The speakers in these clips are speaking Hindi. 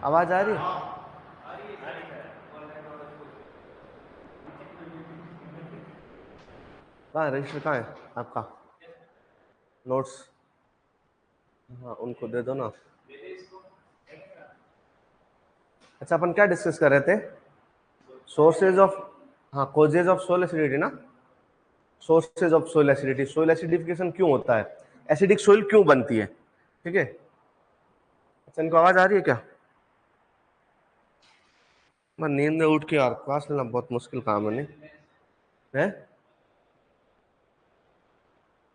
आवाज आ रही है? कहाँ रजिस्टर कहाँ है आपका? नोट्स? हाँ उनको दे दो ना। अच्छा अपन क्या डिस्कस कर रहे थे? सोर्सेज ऑफ, हाँ कोजेज ऑफ सोइल एसिडिटी ना। Sources of soil acidity, soil acidification क्यों होता है, एसिडिक सोइल क्यों बनती है, ठीक है। अच्छा इनको आवाज आ रही है क्या? मैं नींद में उठ के यार क्लास लेना बहुत मुश्किल काम है, नहीं है?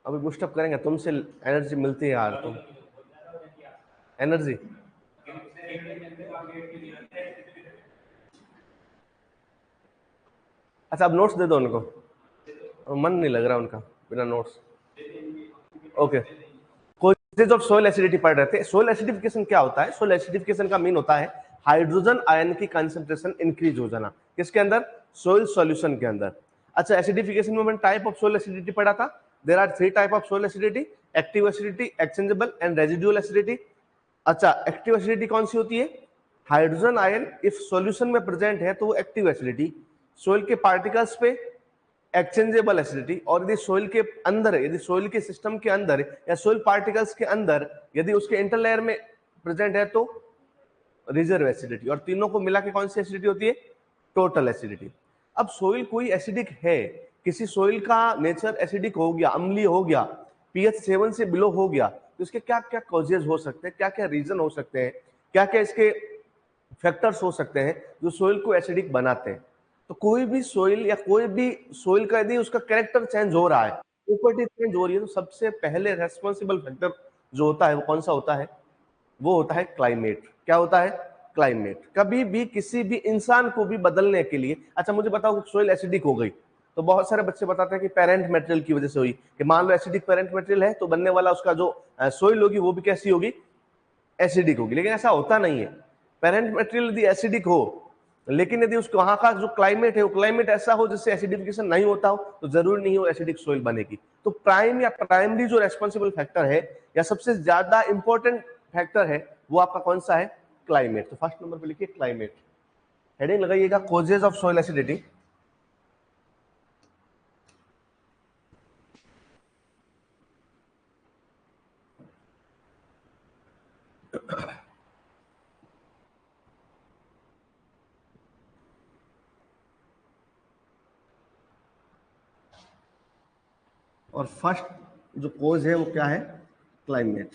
अभी बुस्टअप करेंगे, तुमसे एनर्जी मिलती है यार, तुम एनर्जी। अच्छा अब नोट्स दे दो उनको, मन नहीं लग रहा उनका बिना notes. Okay, causes of soil acidity पढ़ रहे थे। सोइल एसिडिफिकेशन क्या होता है? सोइल एसिडिफिकेशन का मीन होता है हाइड्रोजन आयन की कंसंट्रेशन इंक्रीज हो जाना। किसके अंदर? सोइल सॉल्यूशन के अंदर। अच्छा एसिडिफिकेशन में मैंने टाइप ऑफ सोइल एसिडिटी पढ़ा था। There are 3 type of soil acidity, active acidity, exchangeable and residual acidity. अच्छा एक्टिव एसिडिटी कौन सी होती है? हाइड्रोजन आयन इफ सॉल्यूशन में प्रेजेंट है तो वो एक्टिव एसिडिटी। सोइल के पार्टिकल्स पे एक्सचेंजेबल एसिडिटी, और यदि सोइल के अंदर है, यदि सोइल के सिस्टम के अंदर या सोइल पार्टिकल्स के अंदर यदि उसके इंटरलेयर में प्रेजेंट है तो रिजर्व एसिडिटी। और तीनों को मिला के कौन सी एसिडिटी होती है? Total acidity. अब सोइल कोई एसिडिक है, किसी सोइल का नेचर एसिडिक हो गया, अम्लीय हो गया, पीएच 7 से बिलो हो गया, तो इसके क्या क्या कॉजेज हो सकते हैं, क्या क्या रीजन हो सकते हैं, क्या क्या इसके फैक्टर्स हो सकते हैं जो सोइल को एसिडिक बनाते हैं। तो कोई भी सोइल या कोई भी सोइल का यदि उसका कैरेक्टर चेंज हो रहा है, प्रॉपर्टी चेंज हो रही है, तो सबसे पहले रेस्पॉन्सिबल फैक्टर जो होता है वो कौन सा होता है? वो होता है क्लाइमेट। क्या होता है? क्लाइमेट। कभी भी किसी भी इंसान को भी बदलने के लिए, अच्छा मुझे बताओ सोइल एसिडिक हो गई तो बहुत सारे बच्चे बताते हैं कि पेरेंट मटेरियल की वजह से हुई, कि मान लो एसिडिक पेरेंट मटेरियल है तो बनने वाला उसका जो सोइल होगी वो भी कैसी होगी? एसिडिक होगी। लेकिन ऐसा होता नहीं है। पेरेंट मटेरियल यदि एसिडिक हो, लेकिन यदि उसको वहां का जो क्लाइमेट है वो क्लाइमेट ऐसा हो जिससे एसिडिफिकेशन नहीं होता हो, तो जरूरी नहीं हो एसिडिक सोइल बनेगी। तो प्राइम या प्राइमरी जो रेस्पॉन्सिबल फैक्टर है या सबसे ज्यादा इंपॉर्टेंट फैक्टर है वो आपका कौन सा है? क्लाइमेट। तो फर्स्ट नंबर पे लिखिए क्लाइमेट। हेडिंग लगाइएगा कॉजेज ऑफ सोइल एसिडिटी। और फर्स्ट जो कोज है वो क्या है? क्लाइमेट।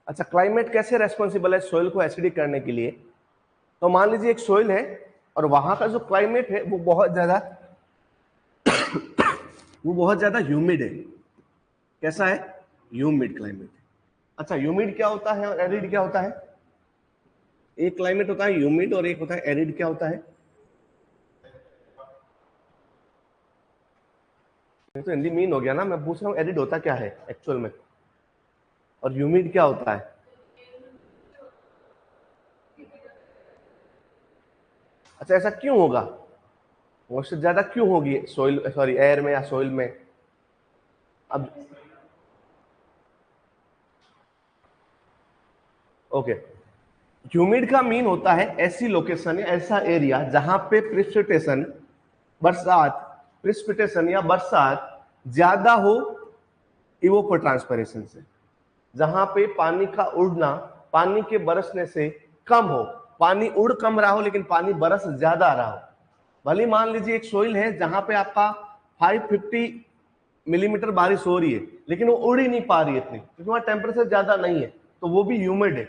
अच्छा क्लाइमेट कैसे रेस्पॉन्सिबल है सोइल को एसिडिक करने के लिए? तो मान लीजिए एक सोइल है और वहां का जो क्लाइमेट है वो बहुत ज्यादा ह्यूमिड है। कैसा है? Humid climate. अच्छा ह्यूमिड क्या होता है और एरिड क्या होता है? एक क्लाइमेट होता है ह्यूमिड और एक होता है एरिड। क्या होता है? ये तो हिंदी मीन हो गया ना, मैं पूछ रहा हूँ एरिड होता क्या है एक्चुअल में, और ह्यूमिड क्या होता है? अच्छा ऐसा क्यों होगा? उससे ज्यादा क्यों होगी सोइल, सॉरी एयर में या सोइल में? अब ओके, ह्यूमिड का मीन होता है ऐसी लोकेशन या ऐसा एरिया जहां पे प्रिसिपिटेशन, बरसात, प्रिसिपिटेशन या बरसात ज्यादा हो इवोपर ट्रांसपिरेशन से, जहां पे पानी का उड़ना पानी के बरसने से कम हो। पानी उड़ कम रहा हो लेकिन पानी बरस ज्यादा रहा हो। भले मान लीजिए एक सोइल है जहां पे आपका 550 मिलीमीटर बारिश हो रही है लेकिन वो उड़ ही नहीं पा रही है इतनी, क्योंकि वहां टेम्परेचर ज्यादा नहीं है, तो वो भी ह्यूमिड है।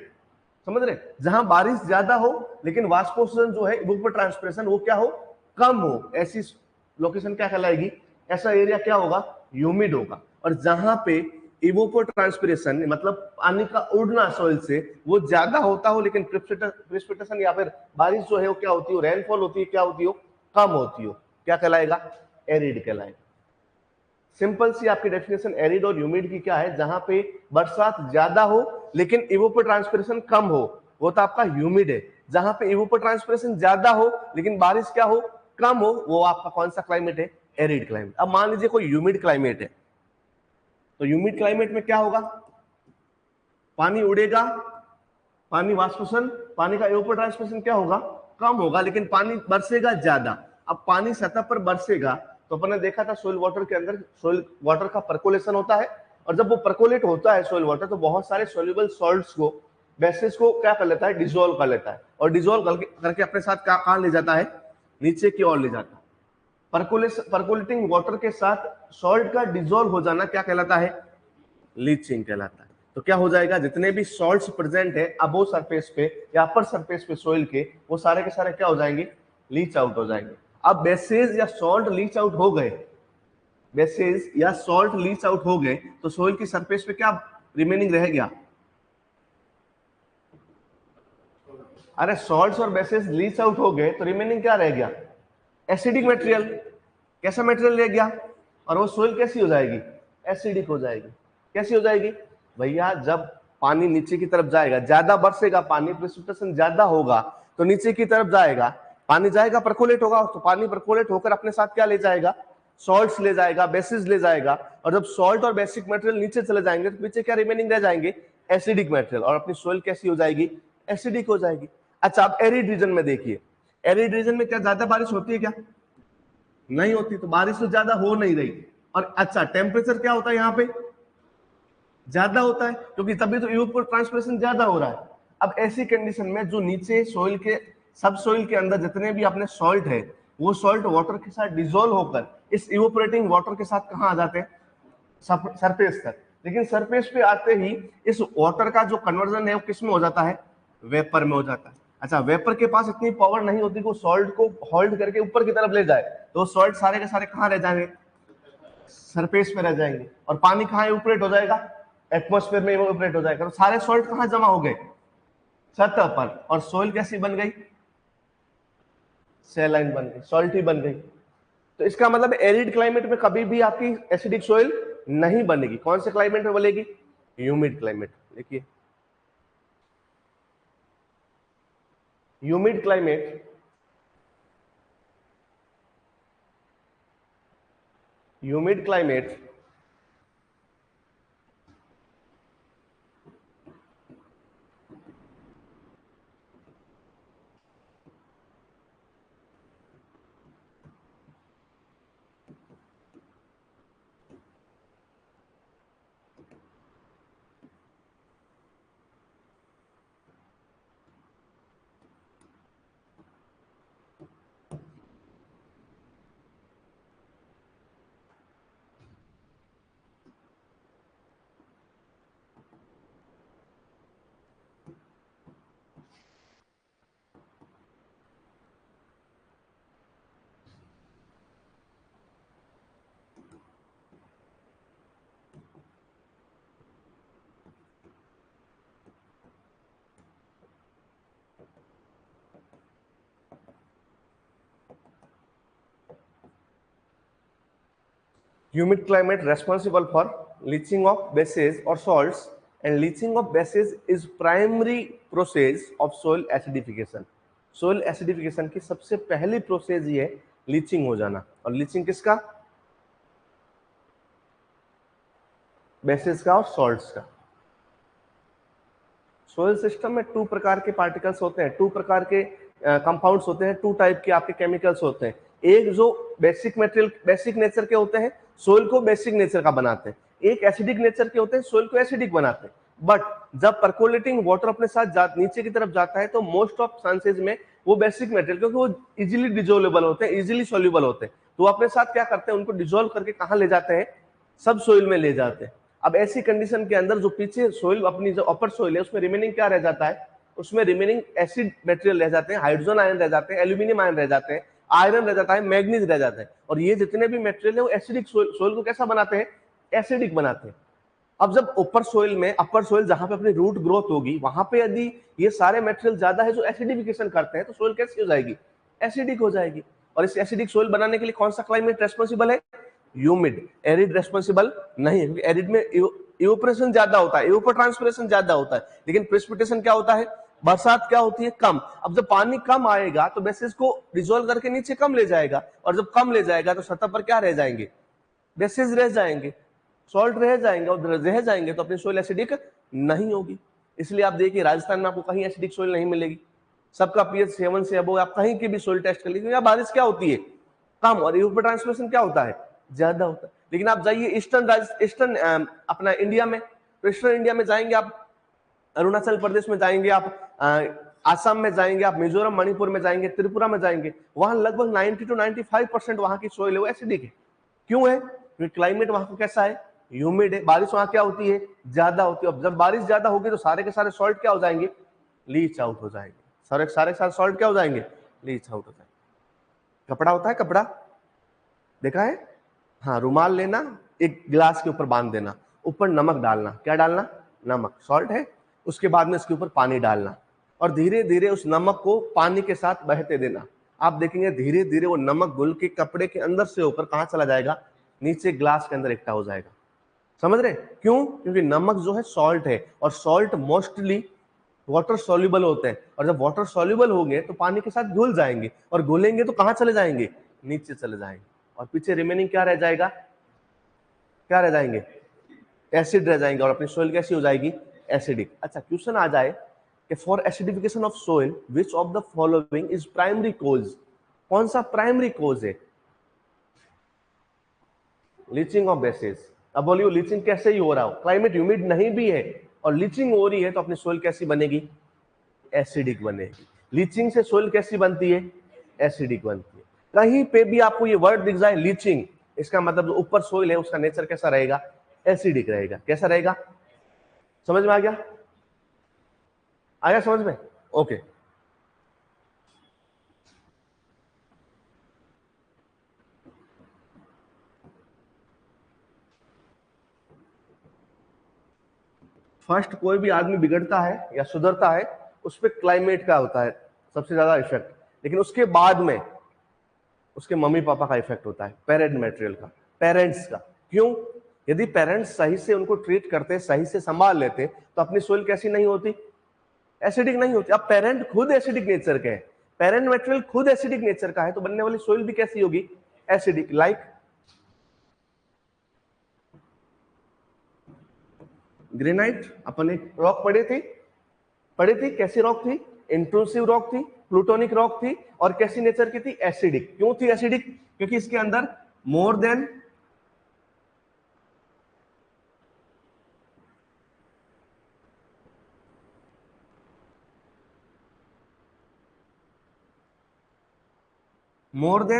समझ रहे? जहां बारिश ज्यादा हो लेकिन वाष्पोषण जो है इवोपर ट्रांसपिरेशन वो क्या हो? कम हो, ऐसी लोकेशन क्या कहलाएगी? ऐसा एरिया क्या होगा? ह्यूमिड होगा। और जहां पे इवोपर ट्रांसपिरेशन मतलब पानी का उड़ना सोइल से वो ज्यादा होता हो लेकिन प्रेसिपिटेशन या फिर बारिश जो है वो क्या होती हो, रेनफॉल होती है, क्या होती हो? कम होती हो। क्या कहलाएगा? एरिड कहलाएगा। सिंपल सी आपकी डेफिनेशन एरिड और ह्यूमिड की क्या है? जहां पे बरसात ज्यादा हो लेकिन इवोपर ट्रांसपिरेशन कम हो, वो तो आपका ह्यूमिड है। जहां पे इवोपर ट्रांसपिरेशन ज्यादा हो लेकिन बारिश क्या हो? कम हो, वो आपका कौन सा क्लाइमेट है? Arid climate. अब मान लीजिए कोई ह्यूमिड क्लाइमेट है, तो ह्यूमिड क्लाइमेट में क्या होगा? पानी उड़ेगा, पानी वाष्पोषण, पानी का इवेपोरेशन क्या होगा? कम होगा, लेकिन पानी बरसेगा ज्यादा। अब पानी सतह पर बरसेगा तो अपन ने देखा था सोइल वाटर के अंदर सोइल वाटर का पर्कोलेशन होता है, और जब वो पर्कोलेट होता है सोइल वाटर तो बहुत सारे सोल्यूबल सॉल्ट्स को, बेसिस को क्या कर लेता है? डिसॉल्व कर लेता है, और डिसॉल्व करके अपने साथ कहां ले जाता है? नीचे की ओर ले जाता है। पर्कोलेटिंग वाटर के साथ सॉल्ट का डिसॉल्व हो जाना क्या कहलाता है? लीचिंग कहलाता है। तो क्या हो जाएगा? जितने भी सॉल्ट्स प्रेजेंट है अबो सरफेस पे या अपर सरफेस पे सोइल के, वो सारे के सारे क्या हो जाएंगे? लीच आउट हो जाएंगे। अब बेसेस या सॉल्ट लीच आउट हो गए, बेसेस या सॉल्ट लीच आउट हो गए, तो सोइल की सरफेस पे क्या रिमेनिंग रह गया? अरे सॉल्ट्स और बेसेस लीच आउट हो गए तो रिमेनिंग क्या रह गया? Acidic material. कैसा मटेरियल रह गया? और वो सोइल कैसी हो जाएगी? एसिडिक हो जाएगी। कैसी हो जाएगी भैया? जब पानी नीचे की तरफ जाएगा, ज्यादा बरसेगा पानी, प्रेसिपिटेशन ज्यादा होगा तो नीचे की तरफ जाएगा, पानी जाएगा, परकोलेट होगा, तो पानी परकोलेट होकर अपने साथ क्या ले जाएगा? सॉल्ट्स ले जाएगा, बेसिस ले जाएगा, और जब सॉल्ट और बेसिक मटेरियल नीचे चले जाएंगे तो नीचे क्या रिमेनिंग रह जाएंगे? एसिडिक मटेरियल, और अपनी सोइल कैसी हो जाएगी? एसिडिक हो जाएगी। अच्छा, अब एरिड रीजन में देखिए, एरिड रीजन में क्या ज्यादा बारिश होती है क्या? नहीं होती, तो बारिश तो ज्यादा हो नहीं रही। और अच्छा, टेम्परेचर क्या होता है यहाँ पे? ज्यादा होता है, क्योंकि तभी तो यूरोप ट्रांसपिरेशन ज्यादा हो रहा है। अब ऐसी कंडीशन में जो नीचे सोइल के, सब सोइल के अंदर जितने भी अपने सॉल्ट है, वो सॉल्ट वाटर के साथ डिसॉल्व होकर इस इवेपोरेटिंग वाटर के साथ कहां आ जाते हैं? सरफेस तक। लेकिन सरफेस पे आते ही इस वाटर का जो कन्वर्जन है वो किस में हो जाता है? वेपर में हो जाता है। अच्छा, वेपर के पास इतनी पावर नहीं होती कि वो सॉल्ट को होल्ड करके ऊपर की तरफ ले जाए, तो सॉल्ट सारे के सारे कहां रह जाएंगे? सरफेस पे रह जाएंगे। और पानी कहां इवेपोरेट हो जाएगा? एटमॉस्फेयर में इवेपोरेट हो जाएगा। तो सारे सॉल्ट कहां जमा हो गए? सतह पर। और सोइल कैसी बन गई? सैलाइन बन गई, सॉल्टी बन गई। तो इसका मतलब एरिड क्लाइमेट में कभी भी आपकी एसिडिक सोइल नहीं बनेगी। कौन से क्लाइमेट में बनेगी? Humid climate. देखिए, humid climate, humid climate humid climate responsible for leaching of bases or salts, and leaching of bases is primary process of soil acidification. soil acidification की सबसे पहली प्रोसेस ये है लीचिंग हो जाना। और लीचिंग किसका? बेसिस का और सॉल्ट्स का। सोयल सिस्टम में 2 प्रकार के पार्टिकल्स होते हैं, 2 प्रकार के कंपाउंड्स होते हैं, 2 टाइप के आपके केमिकल्स होते हैं। एक जो बेसिक मटेरियल, बेसिक नेचर के होते हैं, सोइल को बेसिक नेचर का बनाते हैं। एक एसिडिक नेचर के होते हैं, सोइल को एसिडिक बनाते हैं। बट जब परकोलेटिंग वाटर अपने साथ नीचे की तरफ जाता है तो मोस्ट ऑफ चांसेस में वो बेसिक मटेरियल, क्योंकि वो इजीली डिजोल्वेबल होते हैं, इजीली सॉल्युबल होते हैं, तो वो अपने साथ क्या करते हैं? उनको डिजोल्व करके कहां ले जाते हैं? सब सोइल में ले जाते हैं। अब ऐसी कंडीशन के अंदर जो पीछे सोइल, अपनी जो अपर सोइल है, उसमें रिमेनिंग क्या रह जाता है? उसमें रिमेनिंग एसिड मटेरियल रह जाते हैं, हाइड्रोजन आयन रह जाते हैं, एल्यूमिनियम आयन रह जाते हैं, आयरन रह जाता है, मैग्नीज रह जाते हैं। और ये जितने भी मटेरियल है वो एसिडिक सोइल को कैसा बनाते हैं? एसिडिक बनाते हैं। अब जब ऊपर सोइल में, अपर सोइल जहां पे अपनी रूट ग्रोथ होगी, वहां पे यदि ये सारे मटेरियल ज्यादा है जो एसिडिफिकेशन करते हैं, तो सोइल कैसी हो जाएगी? एसिडिक हो जाएगी। और इस एसिडिक सोइल बनाने के लिए कौन सा क्लाइमेट रेस्पॉन्सिबल है? ह्यूमिड। एरिड रेस्पॉन्सिबल नहीं है, क्योंकि एरिड में इवेपोरेशन ज्यादा होता है, इवेपोट्रांसपिरेशन ज्यादा होता है, लेकिन प्रेसिपिटेशन क्या होता है? बरसात क्या होती है? कम। अब जब पानी कम आएगा तो बेसिस को डिजोल्व करके नीचे कम ले जाएगा, और जब कम ले जाएगा तो सतह पर क्या रह जाएंगे? बेसिस रह जाएंगे, सॉल्ट रह जाएंगे, और रह जाएंगे तो अपनी सोइल एसिडिक नहीं होगी। इसलिए आप देखिए राजस्थान में आपको कहीं एसिडिक सोइल नहीं मिलेगी, सबका पीएच 7 से अबव। आप कहीं की भी सोइल टेस्ट कर लीजिए, बारिश क्या होती है? कम, और यूपी ट्रांसमिशन क्या होता है? ज्यादा होता है। लेकिन आप जाइए ईस्टर्न अपना इंडिया में, तो ईस्टर्न इंडिया में जाएंगे आप, अरुणाचल प्रदेश में जाएंगे आप, आसाम में जाएंगे आप, मिजोरम मणिपुर में जाएंगे, त्रिपुरा में जाएंगे, वहां लगभग 90 to 95% वहां की सोइल है वो एसिडिक है। क्यों है? क्योंकि क्लाइमेट वहां का कैसा है? ह्यूमिड है। बारिश वहां क्या होती है? ज्यादा होती है। अब जब बारिश ज्यादा होगी तो सारे के सारे सॉल्ट क्या हो जाएंगे? लीच आउट हो जाएंगे। सारे के सारे सॉल्ट क्या हो जाएंगे? लीच आउट हो जाएंगे। कपड़ा होता है, कपड़ा देखा है? हाँ, रुमाल लेना, एक गिलास के ऊपर बांध देना, ऊपर नमक डालना। क्या डालना? नमक, सॉल्ट है। उसके बाद में इसके ऊपर पानी डालना, और धीरे धीरे उस नमक को पानी के साथ बहते देना। आप देखेंगे धीरे धीरे वो नमक घुल के कपड़े के अंदर से होकर कहां चला जाएगा? नीचे ग्लास के अंदर इकट्ठा हो जाएगा। समझ रहे? क्यों? क्योंकि नमक जो है सॉल्ट है, और सॉल्ट मोस्टली वाटर सॉल्युबल होते हैं, और जब वाटर सॉल्युबल होंगे तो पानी के साथ घुल जाएंगे, और घुलेंगे तो कहां चले जाएंगे? नीचे चले जाएंगे, और पीछे रिमेनिंग क्या रह जाएगा? क्या रह जाएंगे? एसिड रह जाएंगे, और अपनी सोइल कैसी हो जाएगी? एसिडिक। अच्छा, क्वेश्चन आ जाए कि for acidification of soil which of the following is primary cause? कौन सा प्राइमरी कोज है? Leaching of bases. अब बोलिए लीचिंग कैसे ही हो रहा हो? क्लाइमेट ह्यूमिड नहीं भी है और लीचिंग हो रही है, तो अपनी सोइल कैसी बनेगी? एसिडिक बनेगी। लीचिंग से सोइल कैसी बनती है? एसिडिक बनती है। कहीं पे भी आपको ये वर्ड दिख जाए लीचिंग, इसका मतलब जो ऊपर सोइल है उसका नेचर कैसा रहेगा? एसिडिक रहेगा। कैसा रहेगा? समझ में आ गया? आया समझ में? ओके। फर्स्ट कोई भी आदमी बिगड़ता है या सुधरता है, उस पर क्लाइमेट का होता है सबसे ज्यादा इफेक्ट, लेकिन उसके बाद में उसके मम्मी पापा का इफेक्ट होता है, पेरेंट मटेरियल का, पेरेंट्स का। क्यों? यदि पेरेंट्स सही से उनको ट्रीट करते, सही से संभाल लेते, तो अपनी सोइल कैसी नहीं होती? एसिडिक नहीं होती। अब पेरेंट खुद एसिडिक नेचर के हैं, पेरेंट मटेरियल खुद एसिडिक नेचर का है, तो बनने वाली सोइल भी कैसी होगी? एसिडिक। लाइक ग्रेनाइट, अपन एक रॉक पढ़ी थी। कैसी रॉक थी? इंट्रूसिव रॉक थी, प्लूटोनिक रॉक थी, और कैसी नेचर की थी? एसिडिक। क्यों थी एसिडिक? क्योंकि इसके अंदर मोर देन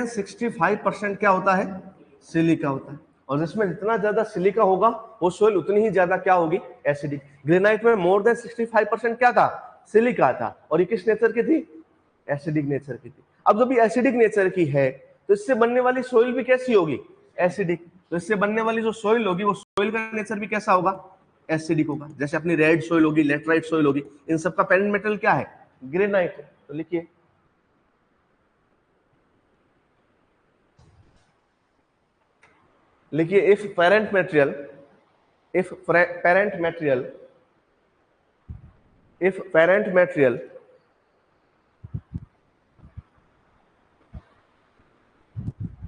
65% क्या होता है? सिलिका होता है, और जिसमें जितना ज्यादा सिलिका होगा वो सोइल उतनी ही ज्यादा क्या होगी? एसिडिक। ग्रेनाइट में मोर देन 65% क्या था? सिलिका था, और ये किस नेचर की थी? एसिडिक नेचर की थी। अब जब ये एसिडिक नेचर की है, तो इससे बनने वाली सोइल भी कैसी होगी? एसिडिक। तो इससे बनने वाली जो सोइल होगी, वो सोइल का नेचर भी कैसा होगा? एसिडिक होगा। जैसे अपनी रेड सोइल होगी, लेटराइट सोइल होगी, इन सबका पेरेंट मेटल क्या है? ग्रेनाइट है। तो लिखिए if parent material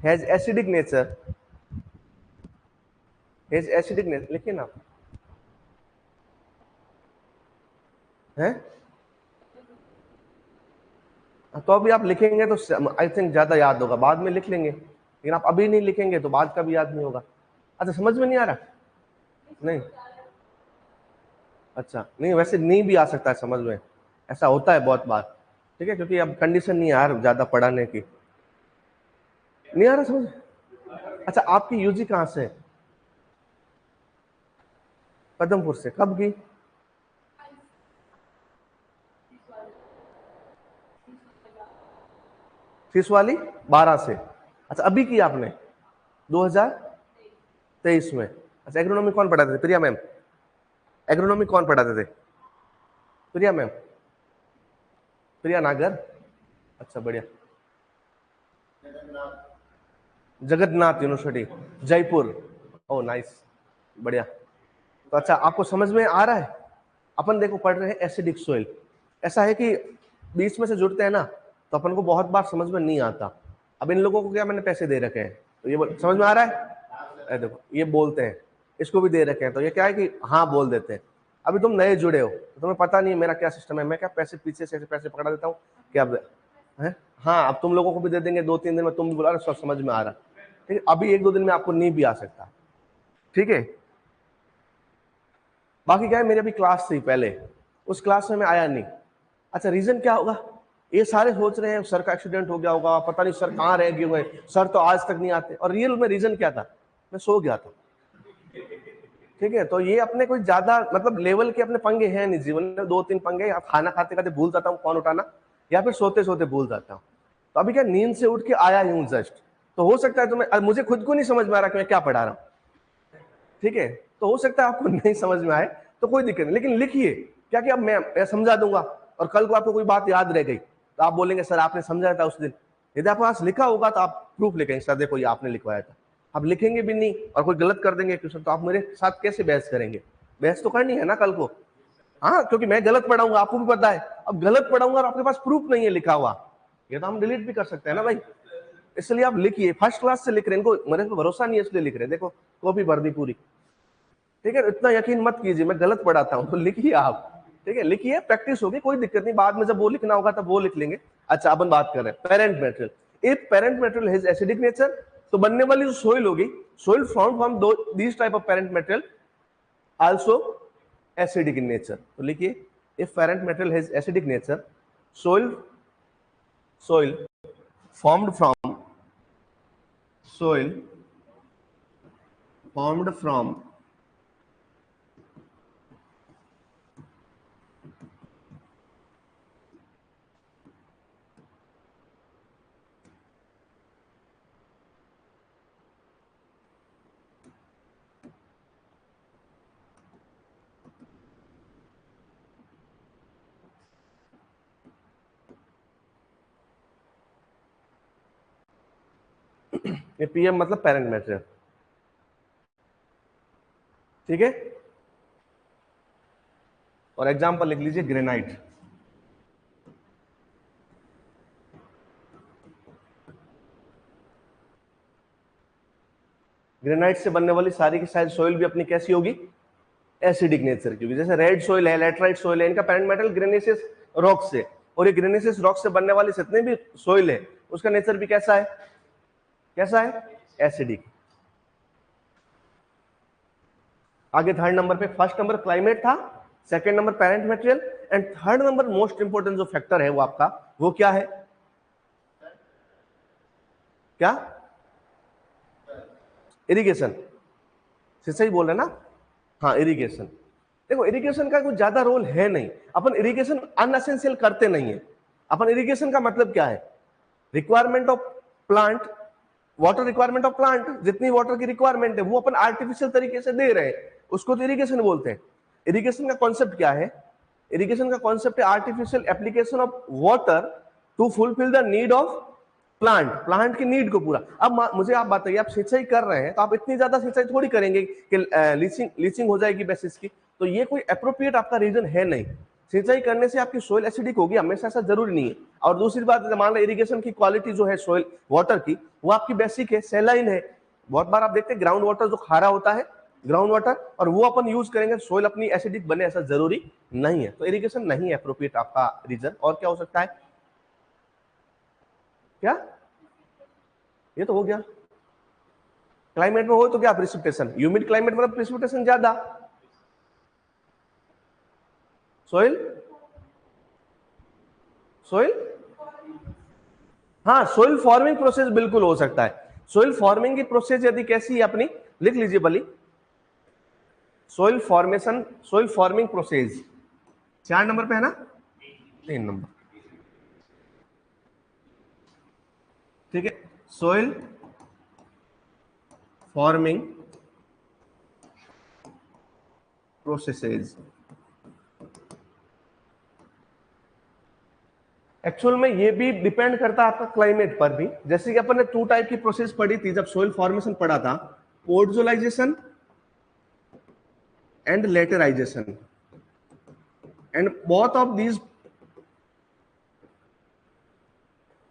has acidic nature, लिखिए ना आप, है? तो अभी आप लिखेंगे तो आई थिंक ज्यादा याद होगा, बाद में लिख लेंगे, लेकिन आप अभी नहीं लिखेंगे तो बाद का भी याद नहीं होगा। अच्छा, समझ में नहीं आ रहा? नहीं, अच्छा नहीं, वैसे नहीं भी आ सकता है समझ में, ऐसा होता है बहुत बार। ठीक है, क्योंकि अब कंडीशन नहीं है यार ज्यादा पढ़ाने की। नहीं आ रहा समझ? अच्छा, आपकी यूजी कहाँ से है? पदमपुर से। कब की? फीस वाली 12 से। अच्छा, अभी की आपने 2023 में? अच्छा, एग्रोनॉमी कौन पढ़ाते थे? प्रिया मैम। एग्रोनॉमी कौन पढ़ाते थे? प्रिया मैम, प्रिया नागर। अच्छा, बढ़िया। जगन्नाथ यूनिवर्सिटी, जयपुर। ओ नाइस, बढ़िया। तो अच्छा, आपको समझ में आ रहा है? अपन देखो पढ़ रहे हैं एसिडिक सोइल, ऐसा है कि बीच में से जुड़ते हैं ना तो अपन को बहुत बार समझ में नहीं आता। अब इन लोगों को क्या मैंने पैसे दे रखे हैं तो ये समझ में आ रहा है, देखो ये बोलते हैं, इसको भी दे रखे हैं तो ये क्या है कि हाँ बोल देते हैं। अभी तुम नए जुड़े हो तो तुम्हें पता नहीं है मेरा क्या सिस्टम है, मैं क्या पैसे पीछे से पैसे पकड़ा देता हूँ क्या है। हाँ अब तुम लोगों को भी दे देंगे 2-3 दिन में, तुम भी बोला सब समझ में आ रहा, ठीक है। अभी 1-2 दिन में आपको नहीं भी आ सकता, ठीक है। बाकी क्या है, मेरी अभी क्लास थी पहले, उस क्लास में मैं आया नहीं। अच्छा रीजन क्या होगा, ये सारे सोच रहे हैं सर का एक्सीडेंट हो गया होगा, पता नहीं सर कहाँ रह गए, सर तो आज तक नहीं आते। और रियल में रीजन क्या था, मैं सो गया था, ठीक है। तो ये अपने कोई ज्यादा मतलब लेवल के अपने पंगे हैं नहीं जीवन में, 2-3 पंगे, खाना खाते खाते भूल जाता हूँ कौन उठाना, या फिर सोते सोते भूल जाता हूँ। तो अभी क्या नींद से उठ के आया हूँ जस्ट, तो हो सकता है तुम्हें, मुझे खुद को नहीं समझ में आ रहा कि मैं क्या पढ़ा रहा हूँ, ठीक है। तो हो सकता है आपको नहीं समझ में आए तो कोई दिक्कत नहीं, लेकिन लिखिए क्या कि अब मैं समझा दूंगा और कल को आपको कोई बात याद रह गई तो आप बोलेंगे सर आपने समझाया था उस दिन। यदि आपके पास लिखा होगा तो आप प्रूफ लिखेंगे, सर देखो ये आपने लिखवाया था। आप लिखेंगे भी नहीं और कोई गलत कर देंगे क्वेश्चन तो आप मेरे साथ कैसे बहस करेंगे, बहस तो करनी है ना कल को। हाँ क्योंकि मैं गलत पढ़ाऊंगा आपको भी पता है, अब गलत पढ़ाऊंगा और आपके पास प्रूफ नहीं है लिखा हुआ, ये तो हम डिलीट भी कर सकते हैं ना भाई। इसलिए आप लिखिए, फर्स्ट क्लास से लिख रहे हैं, इनको मेरे को भरोसा नहीं है इसलिए लिख रहे हैं, देखो कॉपी भर दी पूरी, ठीक है। इतना यकीन मत कीजिए मैं गलत पढ़ाता हूं, तो लिखिए आप, ठीक है, लिखिए, प्रैक्टिस होगी, कोई दिक्कत नहीं, बाद में जब वो लिखना होगा तब वो लिख लेंगे। अच्छा अपन बात कर रहे हैं parent material. If parent material has acidic nature, तो बनने वाली जो सोइल होगी, soil from these type of parent material also acidic in nature. तो लिखिए if parent material has acidic nature, soil formed from soil formed from ये पीएम मतलब पेरेंट मटेरियल, ठीक है। और एग्जांपल लिख लीजिए ग्रेनाइट, ग्रेनाइट से बनने वाली सारी की सारी सोइल भी अपनी कैसी होगी, एसिडिक नेचर की होगी। जैसे रेड सोइल है, लेटराइट सोइल है, इनका पेरेंट मटेरियल ग्रेनेशियस रॉक से, और ये ग्रेनेशियस रॉक से बनने वाली जितने भी सोइल है उसका नेचर भी कैसा है, कैसा है, एसिडिक। आगे थर्ड नंबर पे, फर्स्ट नंबर क्लाइमेट था, second number parent material, and third number most important जो फैक्टर है वो आपका वो क्या है, क्या, इरिगेशन, सही बोल रहे ना, हाँ इरिगेशन। देखो इरिगेशन का कुछ ज्यादा रोल है नहीं, अपन इरिगेशन अनएसेंशियल करते नहीं है। अपन इरिगेशन का मतलब क्या है, requirement of plant, water requirement of plant, जितनी वाटर की रिक्वायरमेंट है वो अपन आर्टिफिशियल तरीके से दे रहे हैं, उसको तो इरिगेशन बोलते हैं। इरिगेशन का कॉन्सेप्ट क्या है, इरिगेशन का कॉन्सेप्ट है artificial application of water to fulfil the need of plant की नीड को पूरा। अब मुझे आप बताइए, आप सिंचाई कर रहे हैं तो आप इतनी ज्यादा सिंचाई थोड़ी करेंगे कि लीचिंग हो जाएगी बेसिस की, तो ये कोई अप्रोप्रिएट आपका रीजन है नहीं। सिंचाई करने से आपकी सोइल एसिडिक होगी हमेशा, ऐसा जरूरी नहीं है। और दूसरी बात, मान लो इरिगेशन की क्वालिटी जो है सोइल वाटर की, वो आपकी बेसिक है, सैलाइन है। बहुत बार आप देखते हैं ग्राउंड वाटर जो खारा होता है, ग्राउंड वाटर, और वो अपन यूज करेंगे सोइल अपनी एसिडिक बने, ऐसा जरूरी नहीं है। तो इरिगेशन नहीं है अप्रोप्रिएट आपका रीजन। और क्या हो सकता है, क्या, ये तो हो गया। क्लाइमेट में हो तो क्या, प्रेसिपिटेशन, ह्यूमिड क्लाइमेट में प्रेसिपिटेशन ज्यादा, सोइल सोइल हाँ सोइल फॉर्मिंग प्रोसेस बिल्कुल हो सकता है। सोइल फॉर्मिंग की प्रोसेस यदि कैसी है अपनी, लिख लीजिए भली, soil formation, soil forming process 4 number पे है ना, 3 नंबर, ठीक है। सोइल फॉर्मिंग प्रोसेसेस, एक्चुअल में ये भी डिपेंड करता है आपका क्लाइमेट पर भी। जैसे कि अपन ने 2 टाइप की प्रोसेस पढ़ी थी जब सोइल फॉर्मेशन पढ़ा था, podzolization and laterization, and both of these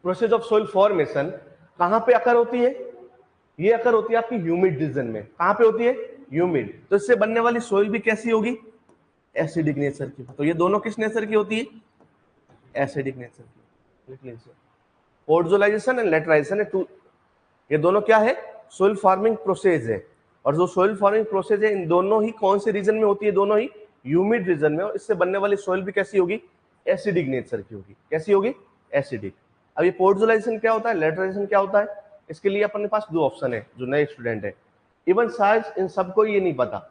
process of soil formation कहां पे अकर होती है? ये अकर होती है आपकी ह्यूमिड रीजन में। कहां पे होती है? ह्यूमिड। तो इससे बनने वाली सोइल भी कैसी होगी? एसिडिक नेचर की। तो ये दोनों किस नेचर की होती है? एसिडिक नेचर की। लिख लीजिए, पोर्टोलाइजेशन एंड लेटराइजेशन टू, ये दोनों क्या है? सोइल फॉर्मिंग प्रोसेस है। और जो सोइल फॉर्मिंग प्रोसेस है इन दोनों ही कौन से रीजन में होती है? दोनों ही ह्यूमिड रीजन में। और इससे बनने वाली सोइल भी कैसी होगी? एसिडिक नेचर की होगी। कैसी होगी? एसिडिक। अब ये पोर्टोलाइजेशन क्या होता है, लेटराइजेशन क्या होता है? इसके लिए अपने पास दो ऑप्शन है जो नए स्टूडेंट है। इवन शायद इन सबको ये नहीं पता,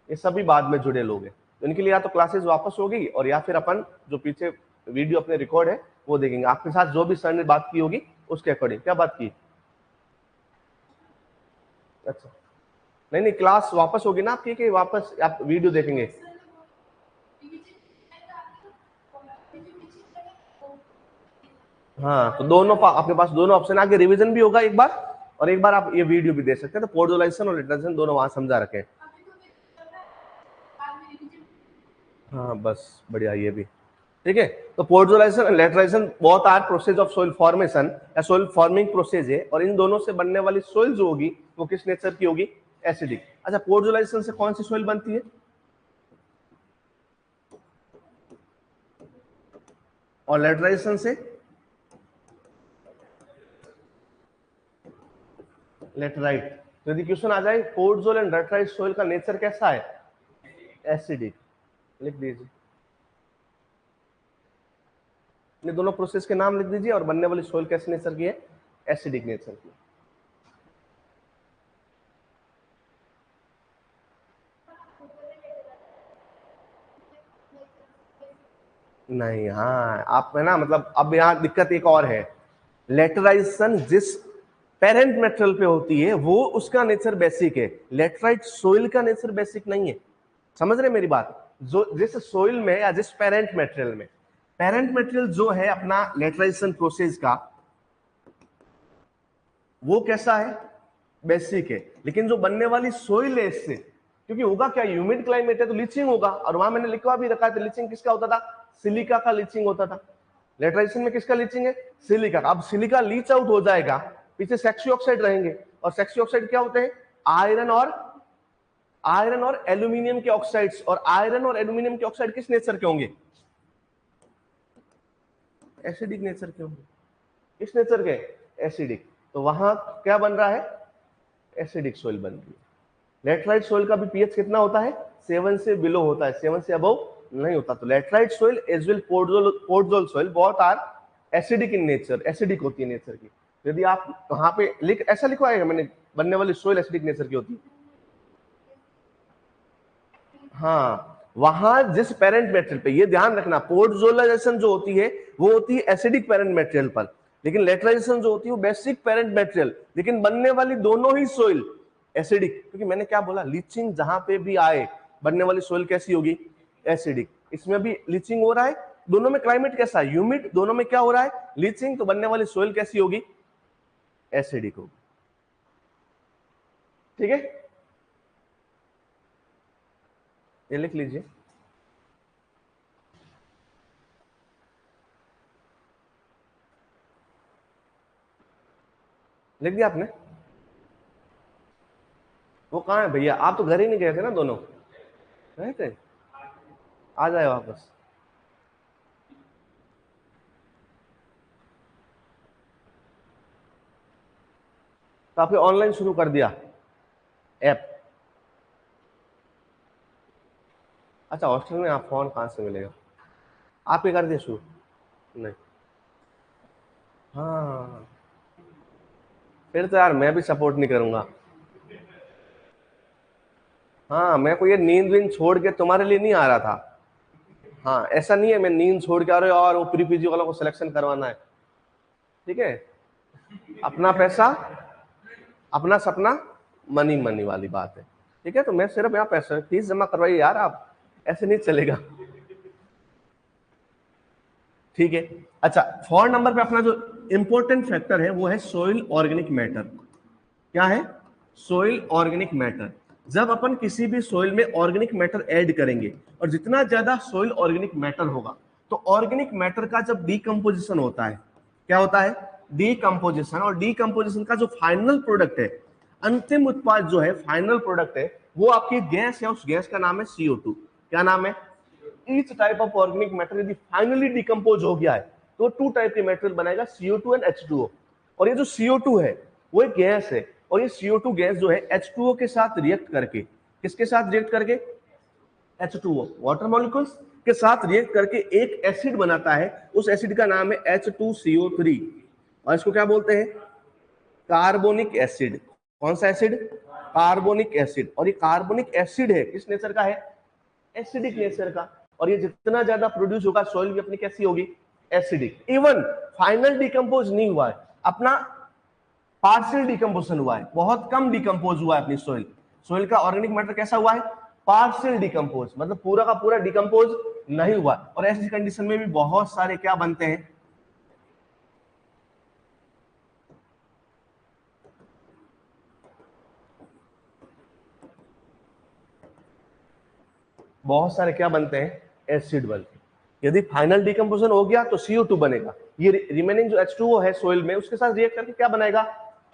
ये सभी बाद में जुड़े लोग हैं। तो इनके लिए या तो क्लासेस वापस होगी और या फिर अपन जो पीछे वीडियो अपने रिकॉर्ड है वो देखेंगे। आपके साथ जो भी सर ने बात की होगी उसके अकॉर्डिंग। क्या बात की? अच्छा, नहीं नहीं, क्लास वापस होगी ना आपकी कि वापस आप वीडियो देखेंगे? हाँ, तो दोनों आपके पास दोनों ऑप्शन आगे, रिवीजन भी होगा एक बार और एक बार आप ये वीडियो भी देख सकते हैं। तो पोर्टोलाइजेशन और लेटराइजेशन दोनों वहां समझा रखे हैं। हाँ बस बढ़िया, ये भी ठीक है। तो podzolization and laterization both are process of soil formation या सोइल फॉर्मिंग प्रोसेस है। और इन दोनों से बनने वाली सोइल जो होगी वो किस नेचर की होगी? एसिडिक। अच्छा, पोर्टोलाइजेशन से कौन सी सोइल बनती है और लेटराइजेशन से? लेटराइट। तो यदि क्वेश्चन आ जाए पोर्टोल एंड लेटराइट सोइल का नेचर कैसा है? एसिडिक। लिख दीजिए, ये दोनों प्रोसेस के नाम लिख दीजिए और बनने वाली सोइल कैसे नेचर की है? एसिडिक नेचर की। नहीं, हाँ आप है ना, मतलब अब यहाँ दिक्कत एक और है। लेटराइजेशन जिस पेरेंट मेटेरियल पे होती है वो उसका नेचर बेसिक है, लेटराइट सोइल का नेचर बेसिक नहीं है। समझ रहे मेरी बात? जो जिस सोइल में या जिस पेरेंट मेटेरियल में, पेरेंट मेटेरियल जो है अपना लेटराइजेशन प्रोसेस का, वो कैसा है? बेसिक है। लेकिन जो बनने वाली सोइल है इससे, क्योंकि होगा क्या, ह्यूमिड क्लाइमेट है तो लीचिंग होगा। और वहां मैंने लिखवा भी रखा है, लीचिंग किसका होता था? सिलिका का लीचिंग होता था। लेटराइजेशन में किसका लीचिंग है? सिलिका का। अब सिलिका लीच आउट हो जाएगा, पीछे सेक्सी ऑक्साइड रहेंगे। और सेक्सी ऑक्साइड क्या होते हैं? आयरन और एल्यूमिनियम के ऑक्साइड्स। और आयरन और एल्यूमिनियम के ऑक्साइड किस नेचर के होंगे? एसिडिक नेचर के होंगे। किस नेचर के? एसिडिक। तो वहां क्या बन रहा है? एसिडिक सोइल बन रही है। लेटराइट सोइल का भी पीएच कितना होता है? 7 से बिलो होता है, 7 से अबव नहीं होता। तो laterite soil as well podzol soil both are acidic in nature, acidic होती है नेचर की। यदि आप वहां पे ऐसा लिखवाएगा मैंने, बनने वाली सोइल एसिडिक नेचर की होती है। हाँ, वहां जिस पेरेंट मेटेरियल पे, ये ध्यान रखना, पोर्टोलाइजेशन जो होती है वो होती है एसिडिक पेरेंट मेटेरियल पर, लेकिन लेटराइजेशन जो होती है वो बेसिक पेरेंट मेटेरियल। लेकिन बनने वाली दोनों ही सोइल एसिडिक, क्योंकि मैंने क्या बोला, लीचिंग जहां पे भी आए बनने वाली सोइल कैसी होगी? एसिडिक। इसमें भी लीचिंग हो रहा है, दोनों में क्लाइमेट कैसा है? ह्यूमिड। दोनों में क्या हो रहा है? लीचिंग। तो बनने वाली सोइल कैसी होगी? एसिडिक होगी। ठीक है, ये लिख लीजिए। लिख दिया आपने? वो कहाँ है भैया? आप तो घर ही नहीं गए थे ना दोनों? गए थे? आ जाए वापस। तो आपने ऑनलाइन शुरू कर दिया ऐप? अच्छा, हॉस्टल में आप फोन कहाँ से मिलेगा? आपने कर दिया शुरू? नहीं। हाँ, फिर तो यार मैं भी सपोर्ट नहीं करूंगा। हाँ, मैं कोई ये नींद वींद छोड़ के तुम्हारे लिए नहीं आ रहा था। हाँ, ऐसा नहीं है मैं नींद छोड़ के आ रहा हूँ और वो प्री पीजी वालों को सिलेक्शन करवाना है। ठीक है, अपना पैसा अपना सपना, मनी मनी वाली बात है। ठीक है, तो मैं सिर्फ यहाँ पैसा, फीस जमा करवाइए यार आप, ऐसे नहीं चलेगा। ठीक है। अच्छा, 4 नंबर पे अपना जो इंपॉर्टेंट फैक्टर है वो है सोइल ऑर्गेनिक मैटर। क्या है? Soil organic matter. जब अपन किसी भी सोइल में ऑर्गेनिक मैटर ऐड करेंगे और जितना ज्यादा सोइल ऑर्गेनिक मैटर होगा, तो ऑर्गेनिक मैटर का जब डिकम्पोजिशन होता है, क्या होता है? डीकंपोजिशन। और डीकंपोजिशन का जो फाइनल प्रोडक्ट है, अंतिम उत्पाद जो है, फाइनल प्रोडक्ट है, वो आपकी गैस है, उस गैस का नाम है CO2। क्या नाम है? Each type of organic matter यदि फाइनली डिकम्पोज हो गया है तो 2 टाइप के मैटेरियल बनाएगा, CO2 एंड H2O। और ये जो CO2 है वो एक गैस है, और ये CO2 गैस जो है H2O के साथ रिएक्ट करके, किसके साथ रिएक्ट करके? H2O, वाटर मॉलिक्यूल्स के साथ रिएक्ट करके एक एसिड बनाता है। उस एसिड का नाम है H2CO3, और इसको क्या बोलते हैं? Carbonic acid. कौन सा एसिड? Carbonic acid. और ये कार्बोनिक एसिड है, किस नेचर का है? एसिडिक नेचर का। और ये जितना ज्यादा प्रोड्यूस होगा, सॉइल भी अपनी कैसी होगी? एसिडिक। इवन फाइनल डिकम्पोज नहीं हुआ है, अपना पार्शियल डिकम्पोजिशन हुआ है, बहुत कम डिकम्पोज हुआ है अपनी सॉइल। सॉइल का ऑर्गेनिक मैटर कैसा हुआ है? पार्शियल डिकम्पोज, मतलब पूरा का पूरा डिकम्पोज नहीं हुआ। और ऐसी कंडीशन में भी बहुत सारे क्या बनते हैं? बहुत सारे क्या बनते हैं? एसिड बनते हैं। यदि फाइनल डिकम्पोजिशन हो गया तो CO2 बनेगा। ये रिमेनिंग जो H2O है सोइल में, उसके साथ रिएक्ट करके क्या बनाएगा?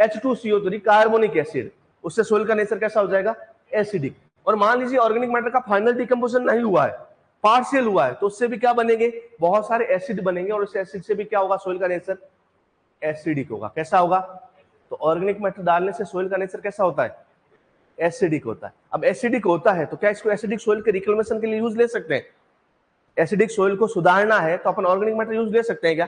H2CO3, carbonic acid. उससे सोइल का नेचर कैसा हो जाएगा? एसिडिक। और मान लीजिए ऑर्गेनिक मैटर का फाइनल डिकम्पोजिशन नहीं हुआ है, पार्शियल हुआ है, तो उससे भी क्या बनेंगे? बहुत सारे एसिड बनेंगे। और उस एसिड से भी क्या होगा? सोइल का नेचर एसिडिक होगा। कैसा होगा? तो ऑर्गेनिक मैटर डालने से सोइल का नेचर कैसा होता है? एसिडिक होता है। अब एसिडिक होता है तो क्या इसको एसिडिक सोइल के रिक्लेमेशन के लिए यूज ले सकते हैं? एसिडिक सोइल को सुधारना है तो अपन ऑर्गेनिक मैटर यूज ले सकते हैं क्या?